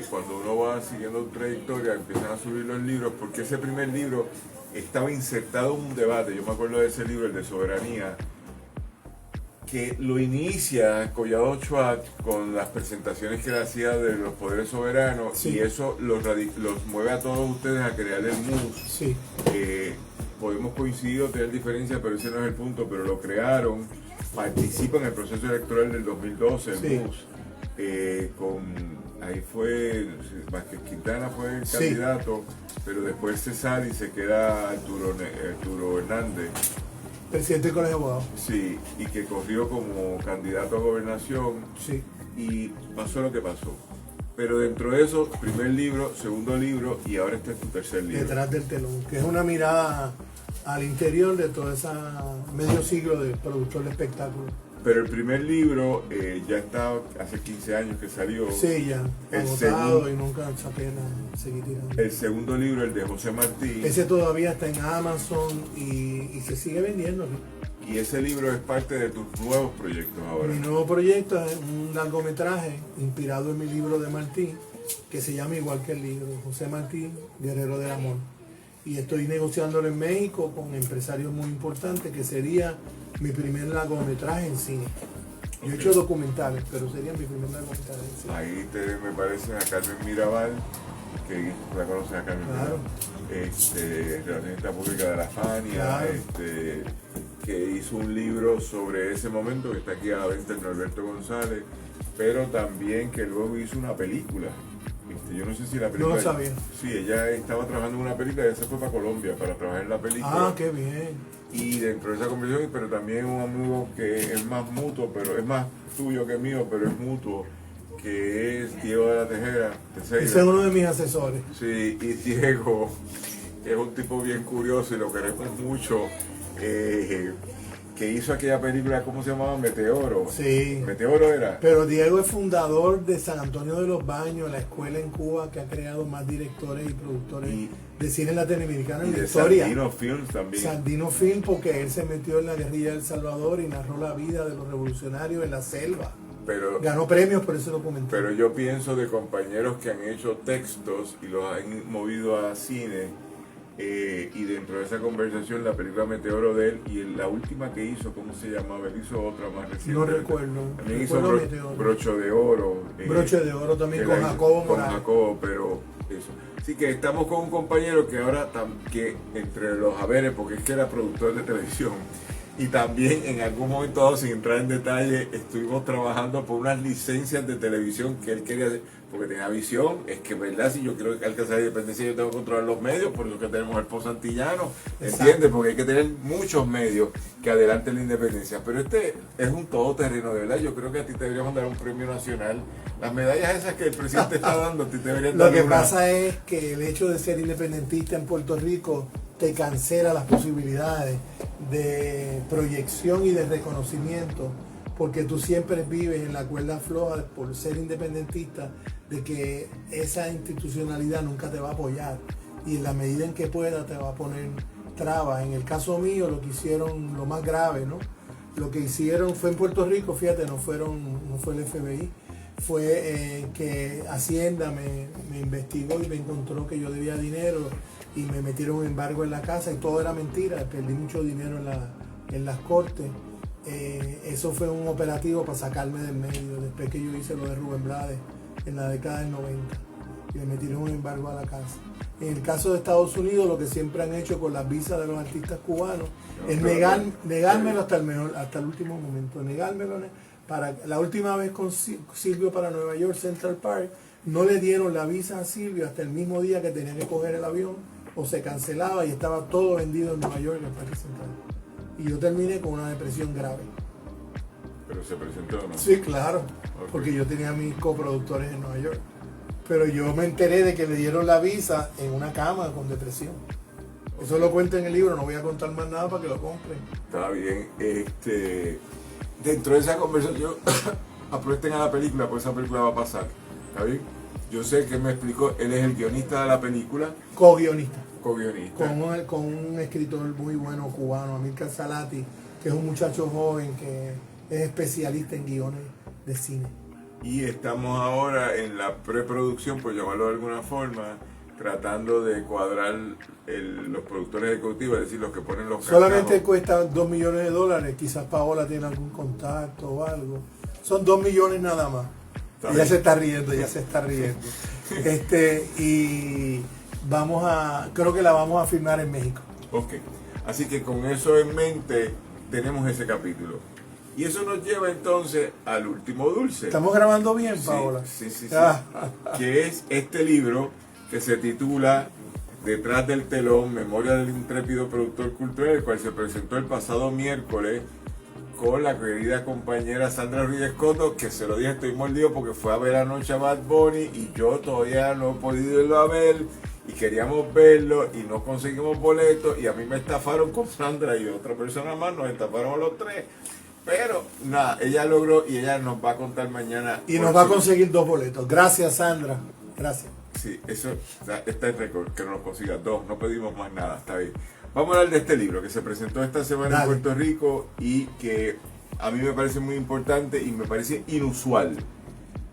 cuando uno va siguiendo tu trayectoria, empiezan a subir los libros, porque ese primer libro estaba insertado en un debate. Yo me acuerdo de ese libro, el de Soberanía, que lo inicia Collado Schwartz con las presentaciones que él hacía de los poderes soberanos, Sí. y eso los mueve a todos ustedes a crear el MUS. Sí, Podemos coincidir o tener diferencias, pero ese no es el punto, pero lo crearon, participa en el proceso electoral del 2012, el Sí. MUS, ahí fue, Vázquez Quintana fue el Sí. candidato, pero después se sale y se queda Arturo Hernández, presidente del Colegio de Abogados. sí, y que corrió como candidato a gobernación, Sí, y pasó lo que pasó. Pero dentro de eso, primer libro, segundo libro, y ahora este es tu tercer libro. detrás del telón, que es una mirada al interior de todo ese medio siglo de productor de espectáculos. Pero el primer libro ya está hace 15 años que salió. Sí, ya, El agotado segundo- y nunca apenas seguí tirando. El segundo libro, el de José Martí. Ese todavía está en Amazon y se sigue vendiendo. Y ese libro es parte de tus nuevos proyectos ahora. Mi nuevo proyecto es un largometraje inspirado en mi libro de Martí, que se llama igual que el libro, José Martí, Guerrero del Amor. Y estoy negociándolo en México con empresarios muy importantes, que sería mi primer largometraje en cine. Yo he hecho documentales, pero sería mi primer largometraje en cine. Ahí me parece a Carmen Mirabal, que la conoces a Carmen Claro. Mirabal, relacionista pública de la Fania, Claro. que hizo un libro sobre ese momento, que está aquí a la venta en Norberto González, pero también que luego hizo una película. Yo no sé si la película... No lo sabía. Sí, ella estaba trabajando en una película y ella se fue para Colombia para trabajar en la película. Ah, qué bien. Y dentro de esa conversación, pero también un amigo que es más mutuo, pero es más tuyo que mío, pero es mutuo, que es Diego de la Tejera, de Ceibes. Ese es uno de mis asesores. Sí, y Diego es un tipo bien curioso y lo queremos mucho, que hizo aquella película, ¿cómo se llamaba? Meteoro. Sí. Meteoro era. Pero Diego es fundador de San Antonio de los Baños, la escuela en Cuba que ha creado más directores y productores Y- de cine latinoamericano Y en la de historia. Sandino Films también. Sandino Film, porque él se metió en la guerrilla de El Salvador y narró la vida de los revolucionarios en la selva. Pero, Ganó premios por ese documental. pero yo pienso de compañeros que han hecho textos y los han movido a cine. Y dentro de esa conversación la película Meteoro de él y la última que hizo, ¿cómo se llamaba? Él hizo otra más reciente. No recuerdo. También hizo Recuerdo Meteoro. Broche de Oro. Broche de Oro también que con la hizo Jacobo con Morales. Jacobo, pero eso. Así que estamos con un compañero que ahora, que entre los haberes, porque es que era productor de televisión, Y también en algún momento dado, sin entrar en detalle, estuvimos trabajando por unas licencias de televisión que él quería hacer, porque tenía visión. Es que, ¿verdad? Si yo quiero alcanzar la independencia, yo tengo que controlar los medios, por eso que tenemos el Post Antillano, ¿entiendes? Porque hay que tener muchos medios que adelanten la independencia. Pero este es un todoterreno, de verdad. Yo creo que a ti te deberíamos dar un premio nacional. Las medallas esas que el presidente está dando, a ti te deberían dar. Lo que pasa es que el hecho de ser independentista en Puerto Rico te cancela las posibilidades de proyección y de reconocimiento, porque tú siempre vives en la cuerda floja por ser independentista, de que esa institucionalidad nunca te va a apoyar y en la medida en que pueda te va a poner trabas. En el caso mío, lo que hicieron, lo más grave, ¿no? Lo que hicieron fue en Puerto Rico, fíjate, no fue el FBI, fue que Hacienda me investigó y me encontró que yo debía dinero y me metieron un embargo en la casa y todo era mentira, perdí mucho dinero en las cortes. Eso fue un operativo para sacarme del medio, después que yo hice lo de Rubén Blades en la década del 90 y me metieron un embargo a la casa. En el caso de Estados Unidos, lo que siempre han hecho con las visas de los artistas cubanos es negármelo hasta el último momento, negármelo. La última vez con Silvio para Nueva York, Central Park, no le dieron la visa a Silvio hasta el mismo día que tenía que coger el avión, o se cancelaba y estaba todo vendido en Nueva York, en el Parque Central. Y yo terminé con una depresión grave. ¿Pero se presentó o no? Sí, claro, Okay. porque yo tenía mis coproductores en Nueva York. Pero yo me enteré de que le dieron la visa en una cama con depresión. Eso lo cuento en el libro, no voy a contar más nada para que lo compren. Está bien. Dentro de esa conversación, aprovechen a la película, pues esa película va a pasar. ¿Está bien? Yo sé que me explicó, él es el guionista de la película. Co-guionista. Co-guionista. Con un escritor muy bueno cubano, Amílcar Salati, que es un muchacho joven que es especialista en guiones de cine. Y estamos ahora en la preproducción, por llamarlo de alguna forma, tratando de cuadrar los productores ejecutivos, es decir, los que ponen los Solamente cuesta $2 millones, quizás Paola tiene algún contacto o algo. Son 2 millones nada más. Ella se está riendo. Y creo que la vamos a filmar en México. Ok, así que con eso en mente tenemos ese capítulo. Y eso nos lleva entonces al último dulce. ¿Estamos grabando bien, Paola? Sí. Que es este libro que se titula Detrás del telón, Memoria del intrépido productor cultural, el cual se presentó el pasado miércoles con la querida compañera Sandra Ruiz Escoto, que se lo dije, estoy mordido porque fue a ver anoche a Bad Bunny y yo todavía no he podido irlo a ver y queríamos verlo y no conseguimos boletos y a mí me estafaron con Sandra y otra persona más, nos estafaron a los tres. Pero nada, ella logró y ella nos va a contar mañana. Y nos va a conseguir 2 boletos. Gracias, Sandra. Gracias. Sí, eso está en récord, que nos consiga 2, no pedimos más nada, está bien. Vamos a hablar de este libro que se presentó esta semana en Puerto Rico y que a mí me parece muy importante y me parece inusual,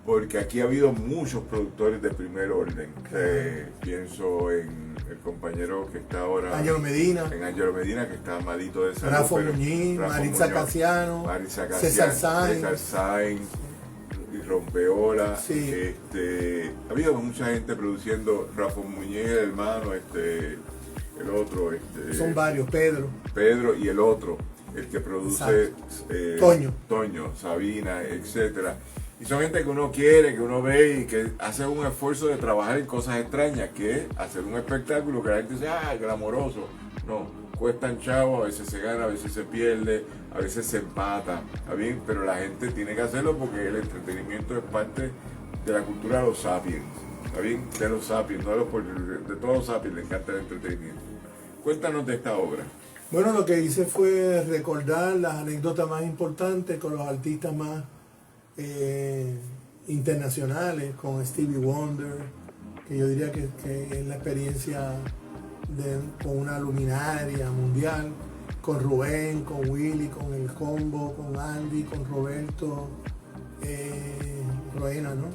porque aquí ha habido muchos productores de primer orden. Pienso en el compañero que está ahora... Ángelo Medina. En Ángelo Medina, que está malito de salud. Rafa Muñiz, Maritza Casiano, César Sainz y Rompeola. Sí. Ha habido mucha gente produciendo. Rafa Muñiz, el hermano, el otro. Son varios, Pedro y el otro, el que produce Toño, Sabina, etcétera. Y son gente que uno quiere, que uno ve y que hace un esfuerzo de trabajar en cosas extrañas, que es hacer un espectáculo que la gente dice, glamoroso. No, cuestan chavos, a veces se gana, a veces se pierde, a veces se empata, ¿está bien? Pero la gente tiene que hacerlo porque el entretenimiento es parte de la cultura de los sapiens, ¿está bien? De los sapiens, no de todos los sapiens les encanta el entretenimiento. Cuéntanos de esta obra. Bueno, lo que hice fue recordar las anécdotas más importantes con los artistas más internacionales, con Stevie Wonder, que yo diría que es la experiencia con una luminaria mundial, con Rubén, con Willy, con el Combo, con Andy, con Roberto, Roena, ¿no?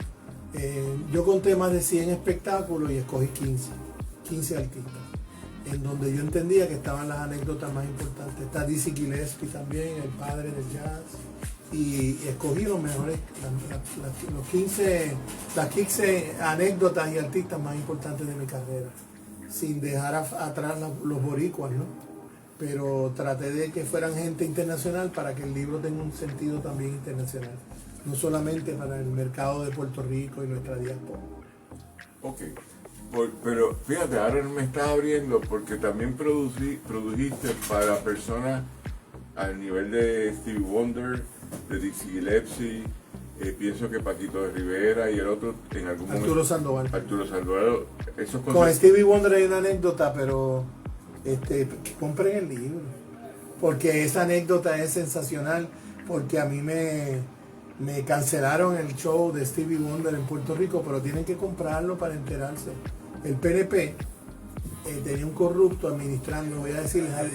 Yo conté más de 100 espectáculos y escogí 15 artistas, en donde yo entendía que estaban las anécdotas más importantes. Está Dizzy Gillespie también, el padre del jazz, y escogí los mejores, las 15 anécdotas y artistas más importantes de mi carrera, sin dejar atrás los boricuas, ¿no? pero traté de que fueran gente internacional para que el libro tenga un sentido también internacional, no solamente para el mercado de Puerto Rico y nuestra diáspora. Ok, pero fíjate, ahora me estás abriendo porque también produjiste para personas al nivel de Stevie Wonder, de Dizzy Gillespie, pienso que Paquito de Rivera y el otro en algún momento. Arturo Sandoval. Arturo Sandoval. Esos Con Stevie Wonder hay una anécdota, pero que compren el libro, porque esa anécdota es sensacional, porque a mí me cancelaron el show de Stevie Wonder en Puerto Rico, pero tienen que comprarlo para enterarse. El PNP tenía un corrupto administrando, voy a decirles algo,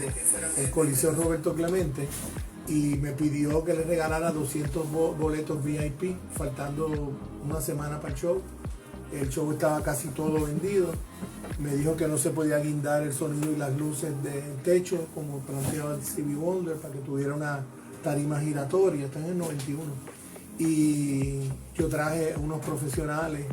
el Coliseo Roberto Clemente, y me pidió que le regalara 200 boletos VIP, faltando una semana para el show. El show estaba casi todo vendido. Me dijo que no se podía guindar el sonido y las luces del techo, como planteaba Stevie Wonder, para que tuviera una tarima giratoria. Está en el 91. Y yo traje unos profesionales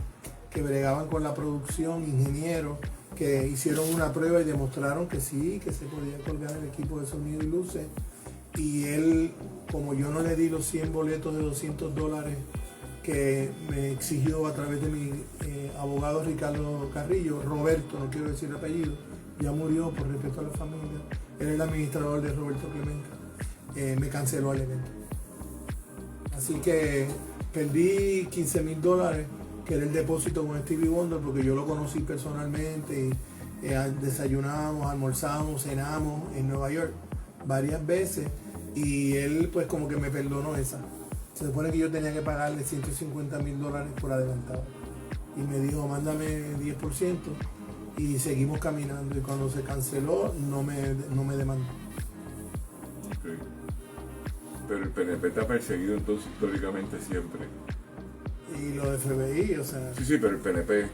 que bregaban con la producción, ingenieros, que hicieron una prueba y demostraron que sí, que se podía colgar el equipo de sonido y luces. Y él, como yo no le di los 100 boletos de $200 que me exigió a través de mi abogado Ricardo Carrillo, Roberto, no quiero decir el apellido, ya murió por respeto a la familia, él es el administrador de Roberto Clemente, me canceló el evento. Así que perdí $15,000, que era el depósito con Stevie Wonder, porque yo lo conocí personalmente, y desayunamos, almorzamos, cenamos en Nueva York varias veces, y él pues como que me perdonó esa. Se supone que yo tenía que pagarle $150,000 por adelantado. Y me dijo, mándame 10%, y seguimos caminando. Y cuando se canceló, no me demandó. Okay. Pero el PNP está perseguido entonces históricamente siempre. Y lo de FBI, o sea... Sí, pero el PNP...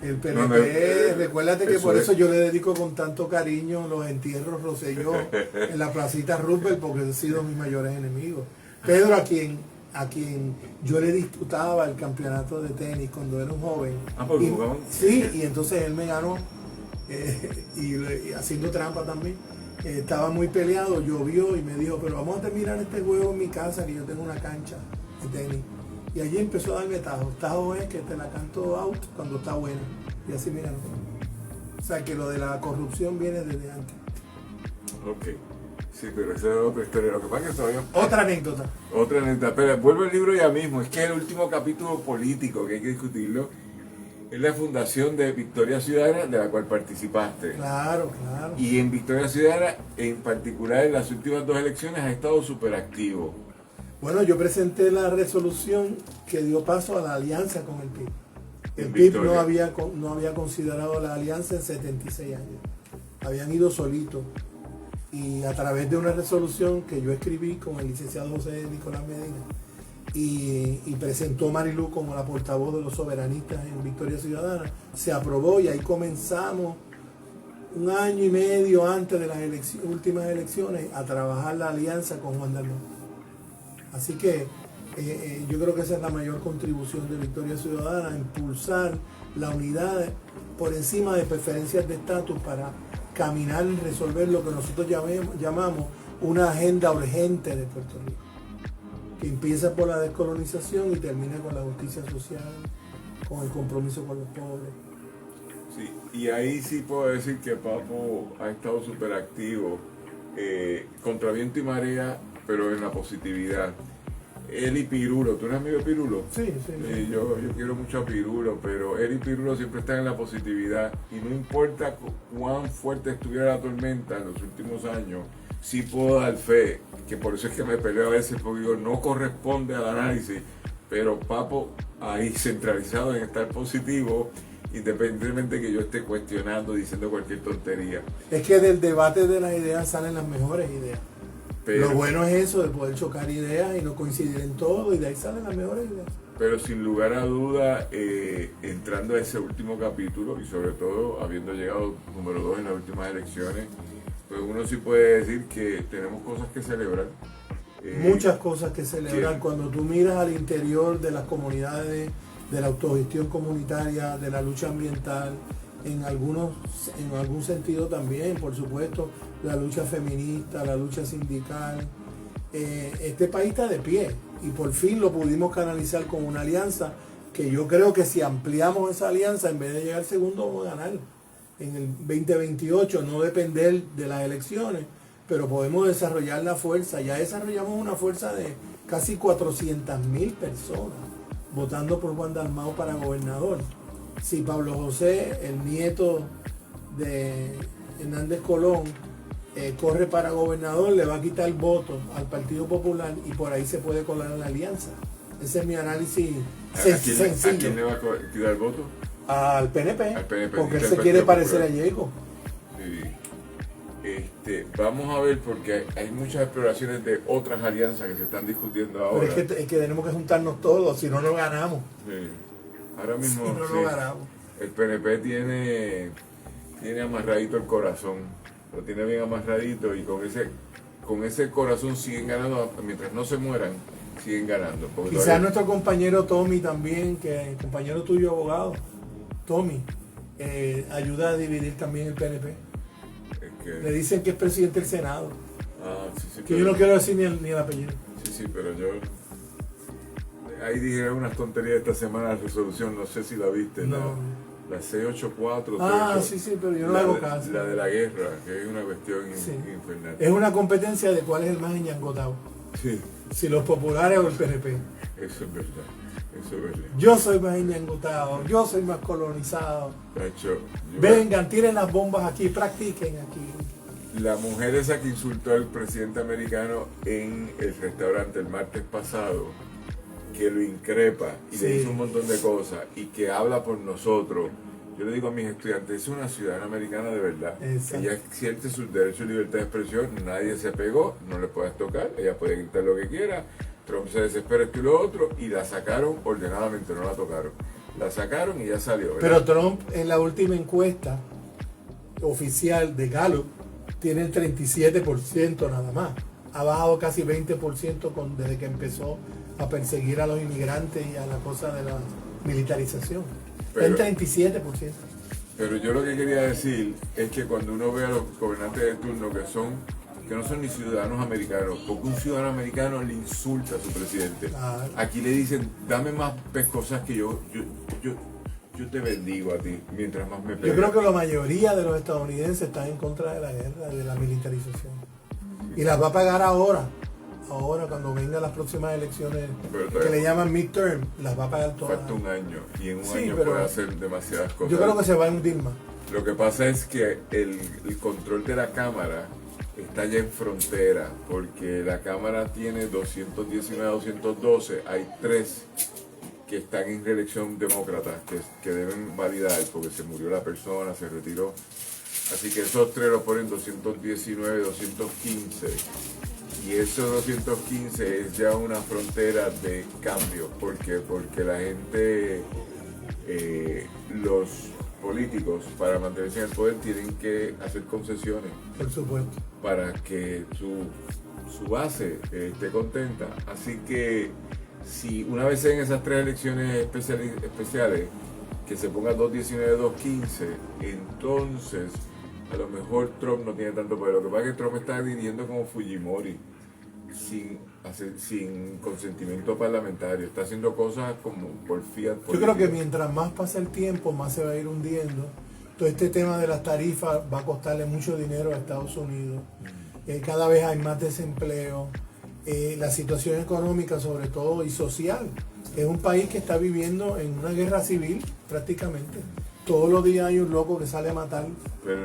El PNP, recuérdate que por eso yo le dedico con tanto cariño los entierros Rosselló en la placita Roosevelt, porque han sido mis mayores enemigos. Pedro, a quien yo le disputaba el campeonato de tenis cuando era un joven. Porque jugaban. Sí, y entonces él me ganó, y haciendo trampa también. Estaba muy peleado, llovió y me dijo, pero vamos a terminar este juego en mi casa, que yo tengo una cancha de tenis. Y allí empezó a darme tajos. Tajos es que te la canto out cuando está buena. Y así, mira. O sea, que lo de la corrupción viene desde antes. Ok. Sí, pero esa es otra historia. Lo que pasa es que todavía... Otra anécdota. Otra anécdota. Pero vuelvo al libro ya mismo. Es que el último capítulo político que hay que discutirlo es la fundación de Victoria Ciudadana, de la cual participaste. Claro, claro. Y en Victoria Ciudadana, en particular en las últimas 2 elecciones, has estado súper activo. Bueno, yo presenté la resolución que dio paso a la alianza con el PIB. El PIB no había considerado la alianza en 76 años. Habían ido solitos. Y a través de una resolución que yo escribí con el licenciado José Nicolás Medina y presentó Marilú como la portavoz de los soberanistas en Victoria Ciudadana, se aprobó, y ahí comenzamos 1 año y medio antes de las últimas elecciones a trabajar la alianza con Juan Dalmau. Así que yo creo que esa es la mayor contribución de Victoria Ciudadana, impulsar la unidad por encima de preferencias de estatus para caminar y resolver lo que nosotros llamamos una agenda urgente de Puerto Rico, que empieza por la descolonización y termina con la justicia social, con el compromiso con los pobres. Sí, y ahí sí puedo decir que Papo ha estado súper activo, contra viento y marea, pero en la positividad. Él y Pirulo, ¿tú eres amigo de Pirulo? Sí. Yo quiero mucho a Pirulo, pero él y Pirulo siempre están en la positividad, y no importa cuán fuerte estuviera la tormenta en los últimos años, sí puedo dar fe, que por eso es que me peleo a veces, porque digo, no corresponde al análisis, pero Papo ahí centralizado en estar positivo, independientemente que yo esté cuestionando, diciendo cualquier tontería. Es que del debate de las ideas salen las mejores ideas. Pero, lo bueno es eso, de poder chocar ideas y no coincidir en todo, y de ahí salen las mejores ideas. Pero sin lugar a duda, entrando a ese último capítulo, y sobre todo habiendo llegado número 2 en las últimas elecciones, pues uno sí puede decir que tenemos cosas que celebrar. Muchas cosas que celebrar. Cuando tú miras al interior de las comunidades, de la autogestión comunitaria, de la lucha ambiental, en algún sentido también, por supuesto, la lucha feminista, la lucha sindical. Este país está de pie y por fin lo pudimos canalizar con una alianza que yo creo que si ampliamos esa alianza, en vez de llegar segundo, vamos a ganar en el 2028, no depender de las elecciones, pero podemos desarrollar la fuerza. Ya desarrollamos una fuerza de casi 400.000 personas votando por Juan Dalmau para gobernador. Si Pablo José, el nieto de Hernández Colón, corre para gobernador, le va a quitar votos al Partido Popular y por ahí se puede colar en la alianza. Ese es mi análisis sencillo. ¿A quién le va a quitar el voto? Al PNP, porque él se Partido quiere parecer Popular. a Jacob. Sí. Vamos a ver, porque hay muchas exploraciones de otras alianzas que se están discutiendo ahora. Pero es que tenemos que juntarnos todos, si no, no ganamos. Sí. Ahora mismo Si no, sí, no ganamos. el PNP tiene amarradito el corazón, lo tiene bien amarradito y con ese corazón siguen ganando, mientras no se mueran, siguen ganando. Quizás nuestro compañero Tommy también, que el compañero tuyo abogado, Tommy, ayuda a dividir también el PNP. Le dicen que es presidente del Senado. Sí, que yo no quiero decir ni el apellido. Sí, pero yo... Ahí dije unas tonterías esta semana de resolución, no sé si la viste. No. La 684. Sí, pero yo no le hago caso. La de la guerra, que es una cuestión infernal. Es una competencia de cuál es el más enñangotado. Sí. Si los populares o el PNP. Eso es verdad. Yo soy más enñangotado, yo soy más colonizado. Tacho, vengan, tiren las bombas aquí, practiquen aquí. La mujer esa que insultó al presidente americano en el restaurante el martes pasado, que lo increpa y le hizo un montón de cosas y que habla por nosotros. Yo le digo a mis estudiantes, es una ciudadana americana de verdad. Exacto. Ella ejerce sus derechos y libertad de expresión, nadie se pegó, no le puedes tocar, ella puede gritar lo que quiera. Trump se desespera esto y lo otro y la sacaron ordenadamente, no la tocaron. La sacaron y ya salió, ¿verdad? Pero Trump en la última encuesta oficial de Gallup tiene el 37% nada más. Ha bajado casi 20% desde que empezó a perseguir a los inmigrantes y a la cosa de la militarización. El 37%. Pero yo lo que quería decir es que cuando uno ve a los gobernantes de turno que no son ni ciudadanos americanos, porque un ciudadano americano le insulta a su presidente. Claro. Aquí le dicen, dame más cosas que yo te bendigo a ti, mientras más me pegas. Yo creo que la mayoría de los estadounidenses están en contra de la guerra, de la militarización. Y las va a pagar ahora cuando vengan las próximas elecciones que le llaman midterm, las va a pagar todas. Falta un año y en un año puede hacer demasiadas cosas. Yo creo que se va a hundir más. Lo que pasa es que el control de la Cámara está ya en frontera, porque la Cámara tiene 219 a 212, hay 3 que están en reelección demócrata, que deben validar, porque se murió la persona, se retiró. Así que esos 3 lo ponen 219, 215. Y esos 215 es ya una frontera de cambio, porque la gente, los políticos, para mantenerse en el poder tienen que hacer concesiones. Por supuesto. Para que su base esté contenta. Así que si una vez en esas 3 elecciones especiales que se ponga 219, 215, entonces a lo mejor Trump no tiene tanto poder. Lo que pasa es que Trump está dirigiendo como Fujimori, sin consentimiento parlamentario. Está haciendo cosas como por fiat político. Yo creo que mientras más pasa el tiempo, más se va a ir hundiendo. Todo este tema de las tarifas va a costarle mucho dinero a Estados Unidos. Cada vez hay más desempleo. La situación económica, sobre todo, y social. Es un país que está viviendo en una guerra civil, prácticamente. Todos los días hay un loco que sale a matar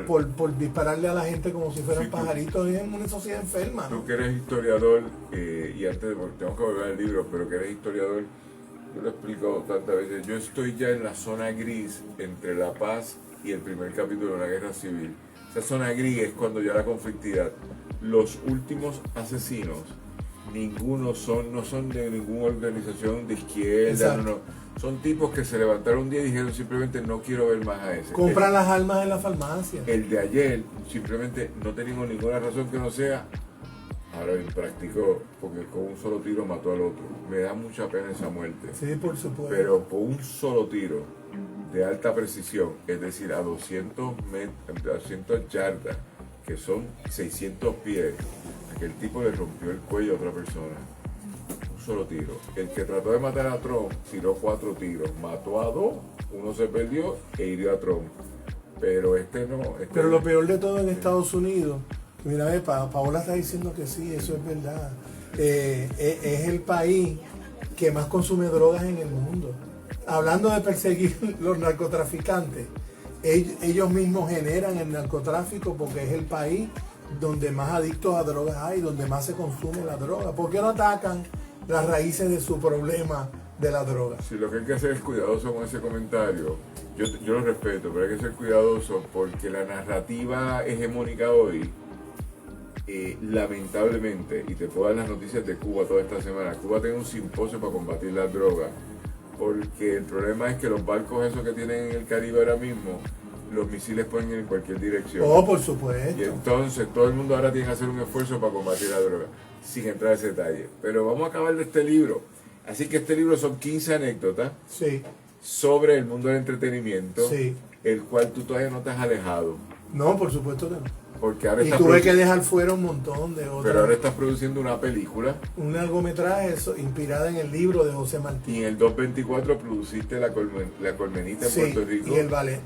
por dispararle a la gente como si fueran pajaritos. Es una sociedad enferma, ¿no? Tú que eres historiador, y antes de, porque tengo que volver al libro, pero que eres historiador, yo lo he explicado tantas veces, yo estoy ya en la zona gris entre la paz y el primer capítulo de la guerra civil. Esa zona gris es cuando ya la conflictividad. Los últimos asesinos, no son de ninguna organización de izquierda, no. Son tipos que se levantaron un día y dijeron simplemente no quiero ver más a ese. Compran las armas en la farmacia. El de ayer simplemente no teníamos ninguna razón que no sea. Ahora bien, practicó porque con un solo tiro mató al otro. Me da mucha pena esa muerte. Sí, por supuesto. Pero por un solo tiro de alta precisión, es decir, a 200 yardas, que son 600 pies, aquel tipo le rompió el cuello a otra persona. Un solo tiro. El que trató de matar a Trump tiró 4 tiros, mató a 2, uno se perdió e hirió a Trump. Pero este no. Pero lo peor de todo en Estados Unidos, mira, Paola está diciendo que sí, eso es verdad. Es el país que más consume drogas en el mundo. Hablando de perseguir los narcotraficantes, ellos mismos generan el narcotráfico porque es el país donde más adictos a drogas hay, donde más se consume la droga. ¿Por qué no atacan las raíces de su problema de la droga? Sí, lo que hay que hacer es cuidadoso con ese comentario. Yo lo respeto, pero hay que ser cuidadoso porque la narrativa hegemónica hoy, lamentablemente, y te puedo dar las noticias de Cuba toda esta semana, Cuba tiene un simposio para combatir la droga, porque el problema es que los barcos esos que tienen en el Caribe ahora mismo, los misiles pueden ir en cualquier dirección. Oh, por supuesto. Y entonces todo el mundo ahora tiene que hacer un esfuerzo para combatir la droga, sin entrar en ese detalle. Pero vamos a acabar de este libro. Así que este libro son 15 anécdotas Sí. sobre el mundo del entretenimiento, Sí. el cual tú todavía no te has alejado. No, por supuesto que no. Porque ahora Y estás tuve que dejar fuera un montón de otras. pero ahora estás produciendo una película Un largometraje inspirada en el libro de José Martí. y en el 224 produciste la Colmenita en Sí, Puerto Rico y el ballet.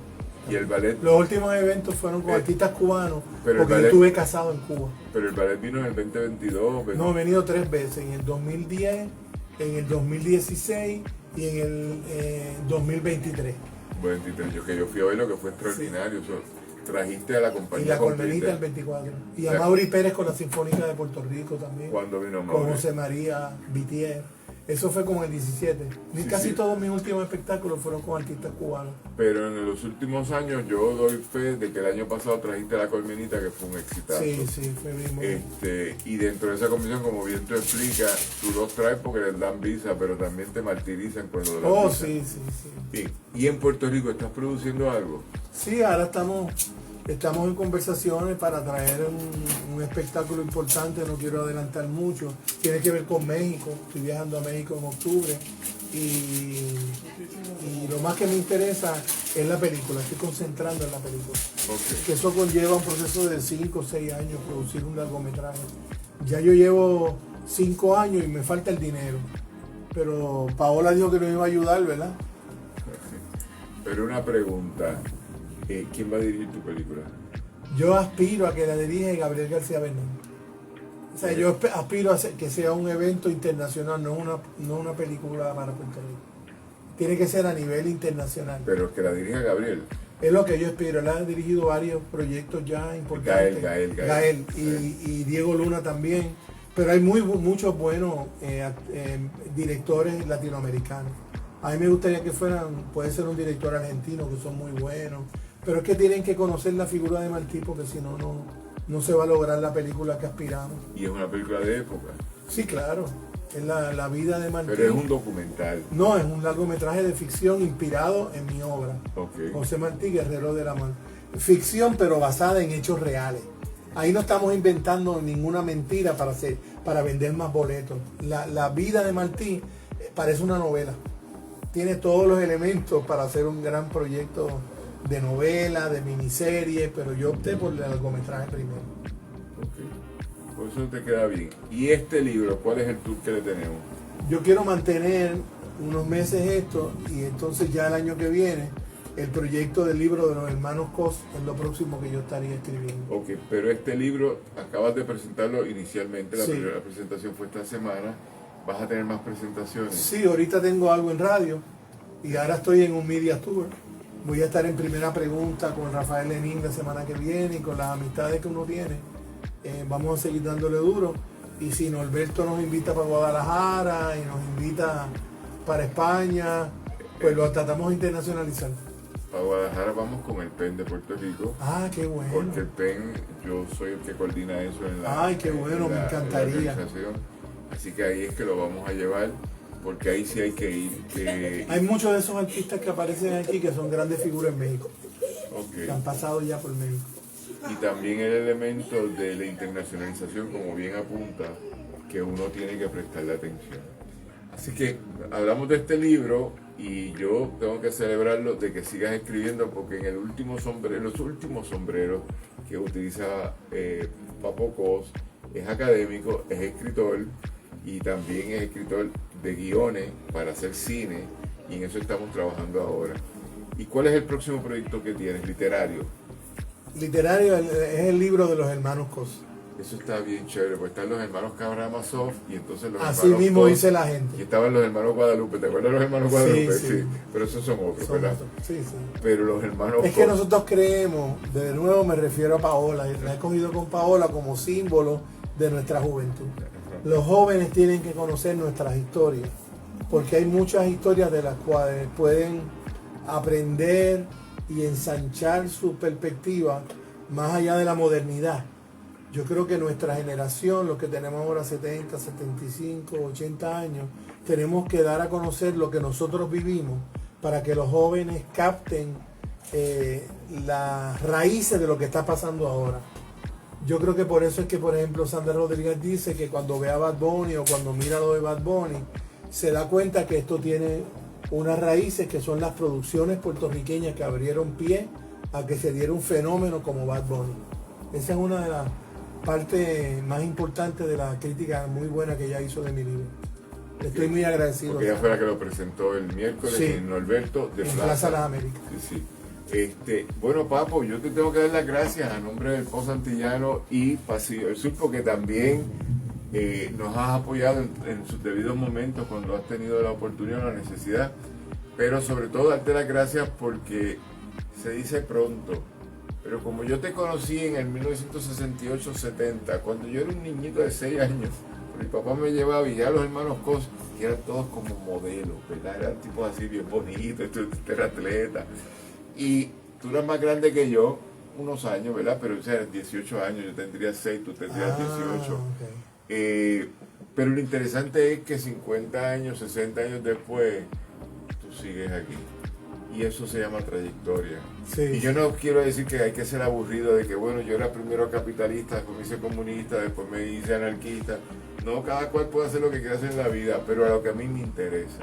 y el ballet, Los últimos eventos fueron con artistas cubanos, pero el porque yo ballet- estuve casado en Cuba. pero el ballet vino en el 2022. No, he venido 3 veces, en el 2010, en el 2016 y en el 2023. 23, yo fui a ver lo que fue extraordinario. Eso, trajiste a la Y compañía la Colmenita completa. el 24. Y a La- Mauri Pérez con la Sinfónica de Puerto Rico también. Cuando vino Con Mauri. José María Vitier. Eso fue como el 17. Sí, Casi sí. todos mis últimos espectáculos fueron con artistas cubanos. Pero en los últimos años yo doy fe de que el año pasado trajiste a la Colmenita, que fue un exitazo. Sí, sí, fue mismo. Y dentro de esa comisión, como bien tú explicas, tú los traes porque les dan visa, pero también te martirizan cuando les dan Oh, visa. sí, sí, sí. Y en Puerto Rico estás produciendo algo. Sí, ahora estamos en conversaciones para traer un espectáculo importante, no quiero adelantar mucho. Tiene que ver con México, estoy viajando a México en octubre. Y lo más que me interesa es la película, estoy concentrando en la película. Ok. Que eso conlleva un proceso de 5 o 6 años producir un largometraje. Ya yo llevo 5 años y me falta el dinero. Pero Paola dijo que nos iba a ayudar, ¿verdad? Pero una pregunta, ¿quién va a dirigir tu película? Yo aspiro a que la dirija Gabriel García Bernal. O sea, yo aspiro a que sea un evento internacional, no una película para Puerto Rico. Tiene que ser a nivel internacional. Pero que la dirija Gabriel. Es lo que yo espero. Él ha dirigido varios proyectos ya importantes. Gael. Y Diego Luna también. Pero hay muchos buenos directores latinoamericanos. A mí me gustaría que puede ser un director argentino, que son muy buenos. Pero es que tienen que conocer la figura de Martí, porque si no, no se va a lograr la película que aspiramos. Y es una película de época. Sí, claro. Es la vida de Martí. Pero es un documental. No, es un largometraje de ficción inspirado en mi obra. Ok. José Martí, Guerrero de la Mano. Ficción, pero basada en hechos reales. Ahí no estamos inventando ninguna mentira para vender más boletos. La vida de Martí parece una novela. Tiene todos los elementos para hacer un gran proyecto de novela, de miniserie, pero yo opté por el largometraje primero. Ok. Por eso te queda bien. ¿Y este libro, cuál es el tour que le tenemos? Yo quiero mantener unos meses esto y entonces ya el año que viene el proyecto del libro de los hermanos Cos es lo próximo que yo estaría escribiendo. Ok, pero este libro, acabas de presentarlo inicialmente, la Sí. primera presentación fue esta semana. ¿Vas a tener más presentaciones? Sí, ahorita tengo algo en radio y ahora estoy en un media tour. Voy a estar en Primera Pregunta con Rafael Lenín la semana que viene y con las amistades que uno tiene. Vamos a seguir dándole duro. Y si Norberto nos invita para Guadalajara y nos invita para España, pues lo tratamos de internacionalizar. A Guadalajara vamos con el PEN de Puerto Rico. Ah, qué bueno. Porque el PEN, yo soy el que coordina eso en la, Ay, qué bueno, me encantaría. organización. Así que ahí es que lo vamos a llevar, porque ahí sí hay que ir. Hay muchos de esos artistas que aparecen aquí que son grandes figuras en México, Ok. que han pasado ya por México. Y también el elemento de la internacionalización, como bien apunta, que uno tiene que prestarle atención. Así que hablamos de este libro y yo tengo que celebrarlo de que sigas escribiendo, porque en los últimos sombreros que utiliza Papo Cos, es académico, es escritor y también es escritor de guiones para hacer cine, y en eso estamos trabajando ahora. ¿Y cuál es el próximo proyecto que tienes, literario? Literario es el libro de los hermanos Cos. Eso está bien chévere, porque están los hermanos Karamazov y entonces los Así hermanos mismo Cos, dice la y gente. estaban los hermanos Guadalupe. ¿Te acuerdas de los hermanos Guadalupe? Sí. Pero esos son otros, Son ¿verdad? otros. Sí. Pero los hermanos Es que Cos, nosotros creemos, de nuevo me refiero a Paola, y la he cogido con Paola como símbolo de nuestra juventud. Los jóvenes tienen que conocer nuestras historias, porque hay muchas historias de las cuales pueden aprender y ensanchar su perspectiva más allá de la modernidad. Yo creo que nuestra generación, los que tenemos ahora 70, 75, 80 años, tenemos que dar a conocer lo que nosotros vivimos para que los jóvenes capten las raíces de lo que está pasando ahora. Yo creo que por eso es que, por ejemplo, Sandra Rodríguez dice que cuando ve a Bad Bunny o cuando mira lo de Bad Bunny, se da cuenta que esto tiene unas raíces que son las producciones puertorriqueñas que abrieron pie a que se diera un fenómeno como Bad Bunny. Esa es una de las partes más importantes de la crítica muy buena que ella hizo de mi libro. Estoy muy agradecido. porque ella fue la que lo presentó el miércoles Sí. en Norberto de En Plaza Las Américas. Sí. Bueno, Papo, yo te tengo que dar las gracias a nombre del Pozo Antillano y Pasillo del Sur, porque también nos has apoyado en sus debidos momentos cuando has tenido la oportunidad o la necesidad, pero sobre todo darte las gracias porque se dice pronto, pero como yo te conocí en el 1968-70, cuando yo era un niñito de 6 años, mi papá me llevaba y ya los hermanos Cos, que eran todos como modelos, ¿verdad? Eran tipos así bien bonitos, tú eras atleta. Y tú eras más grande que yo, unos años, ¿verdad? Pero o sea, 18 años, yo tendría 6, tú tendrías 18. Okay. Pero lo interesante es que 50 años, 60 años después, tú sigues aquí. Y eso se llama trayectoria. Sí. Y yo no quiero decir que hay que ser aburrido de que, bueno, yo era primero capitalista, después me hice comunista, después me hice anarquista. No, cada cual puede hacer lo que quiera hacer en la vida, pero a lo que a mí me interesa,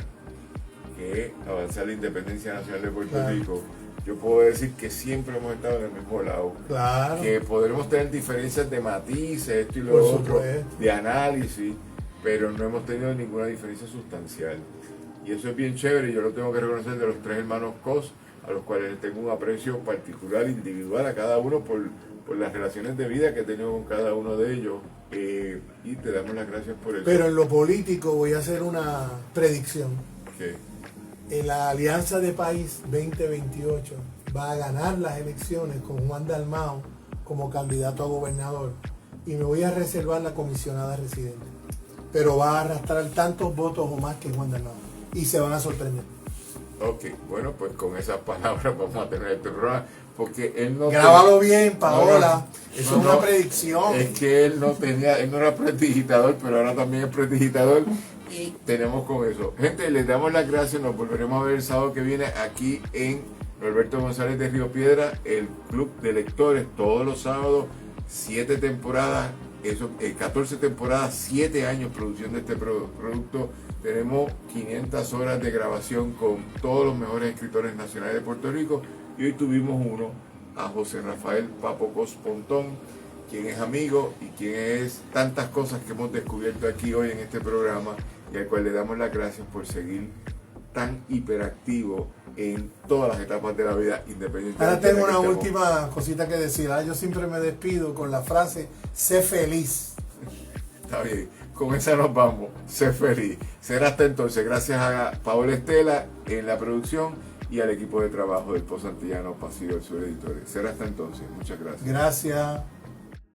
que es avanzar la independencia nacional de Puerto Rico. Yo puedo decir que siempre hemos estado en el mismo lado. Claro. Que podremos tener diferencias de matices, esto y lo Por otro, supuesto. de análisis, pero no hemos tenido ninguna diferencia sustancial. Y eso es bien chévere, y yo lo tengo que reconocer de los 3 hermanos Cos, a los cuales tengo un aprecio particular, individual a cada uno por las relaciones de vida que he tenido con cada uno de ellos. Y te damos las gracias por eso. Pero en lo político voy a hacer una predicción. ¿Qué? En la Alianza de País 2028 va a ganar las elecciones con Juan Dalmau como candidato a gobernador, y me voy a reservar la comisionada residente, pero va a arrastrar tantos votos o más que Juan Dalmau y se van a sorprender. Ok, bueno, pues con esas palabras vamos a tener este programa, porque él no... Grábalo bien, Paola, eso no, es una no, predicción. Es que él no era prestidigitador, pero ahora también es prestidigitador, y tenemos con eso. Gente, les damos las gracias, nos volveremos a ver el sábado que viene aquí en Norberto González de Río Piedra, el Club de Lectores, todos los sábados, 7 temporadas, 14 temporadas, 7 años produciendo de este producto. Tenemos 500 horas de grabación con todos los mejores escritores nacionales de Puerto Rico, y hoy tuvimos uno, a José Rafael Papo Cos Pontón, quien es amigo y quien es tantas cosas que hemos descubierto aquí hoy en este programa, y al cual le damos las gracias por seguir tan hiperactivo en todas las etapas de la vida, independientemente. Ahora tengo de la una que estemos. última cosita que decir. Yo siempre me despido con la frase: sé feliz. Está bien, con esa nos vamos. Sé feliz. Será hasta entonces. Gracias a Paola Estela en la producción y al equipo de trabajo del Pozo Antillano Pasillo del Sur Editores. Será hasta entonces. Muchas gracias. Gracias.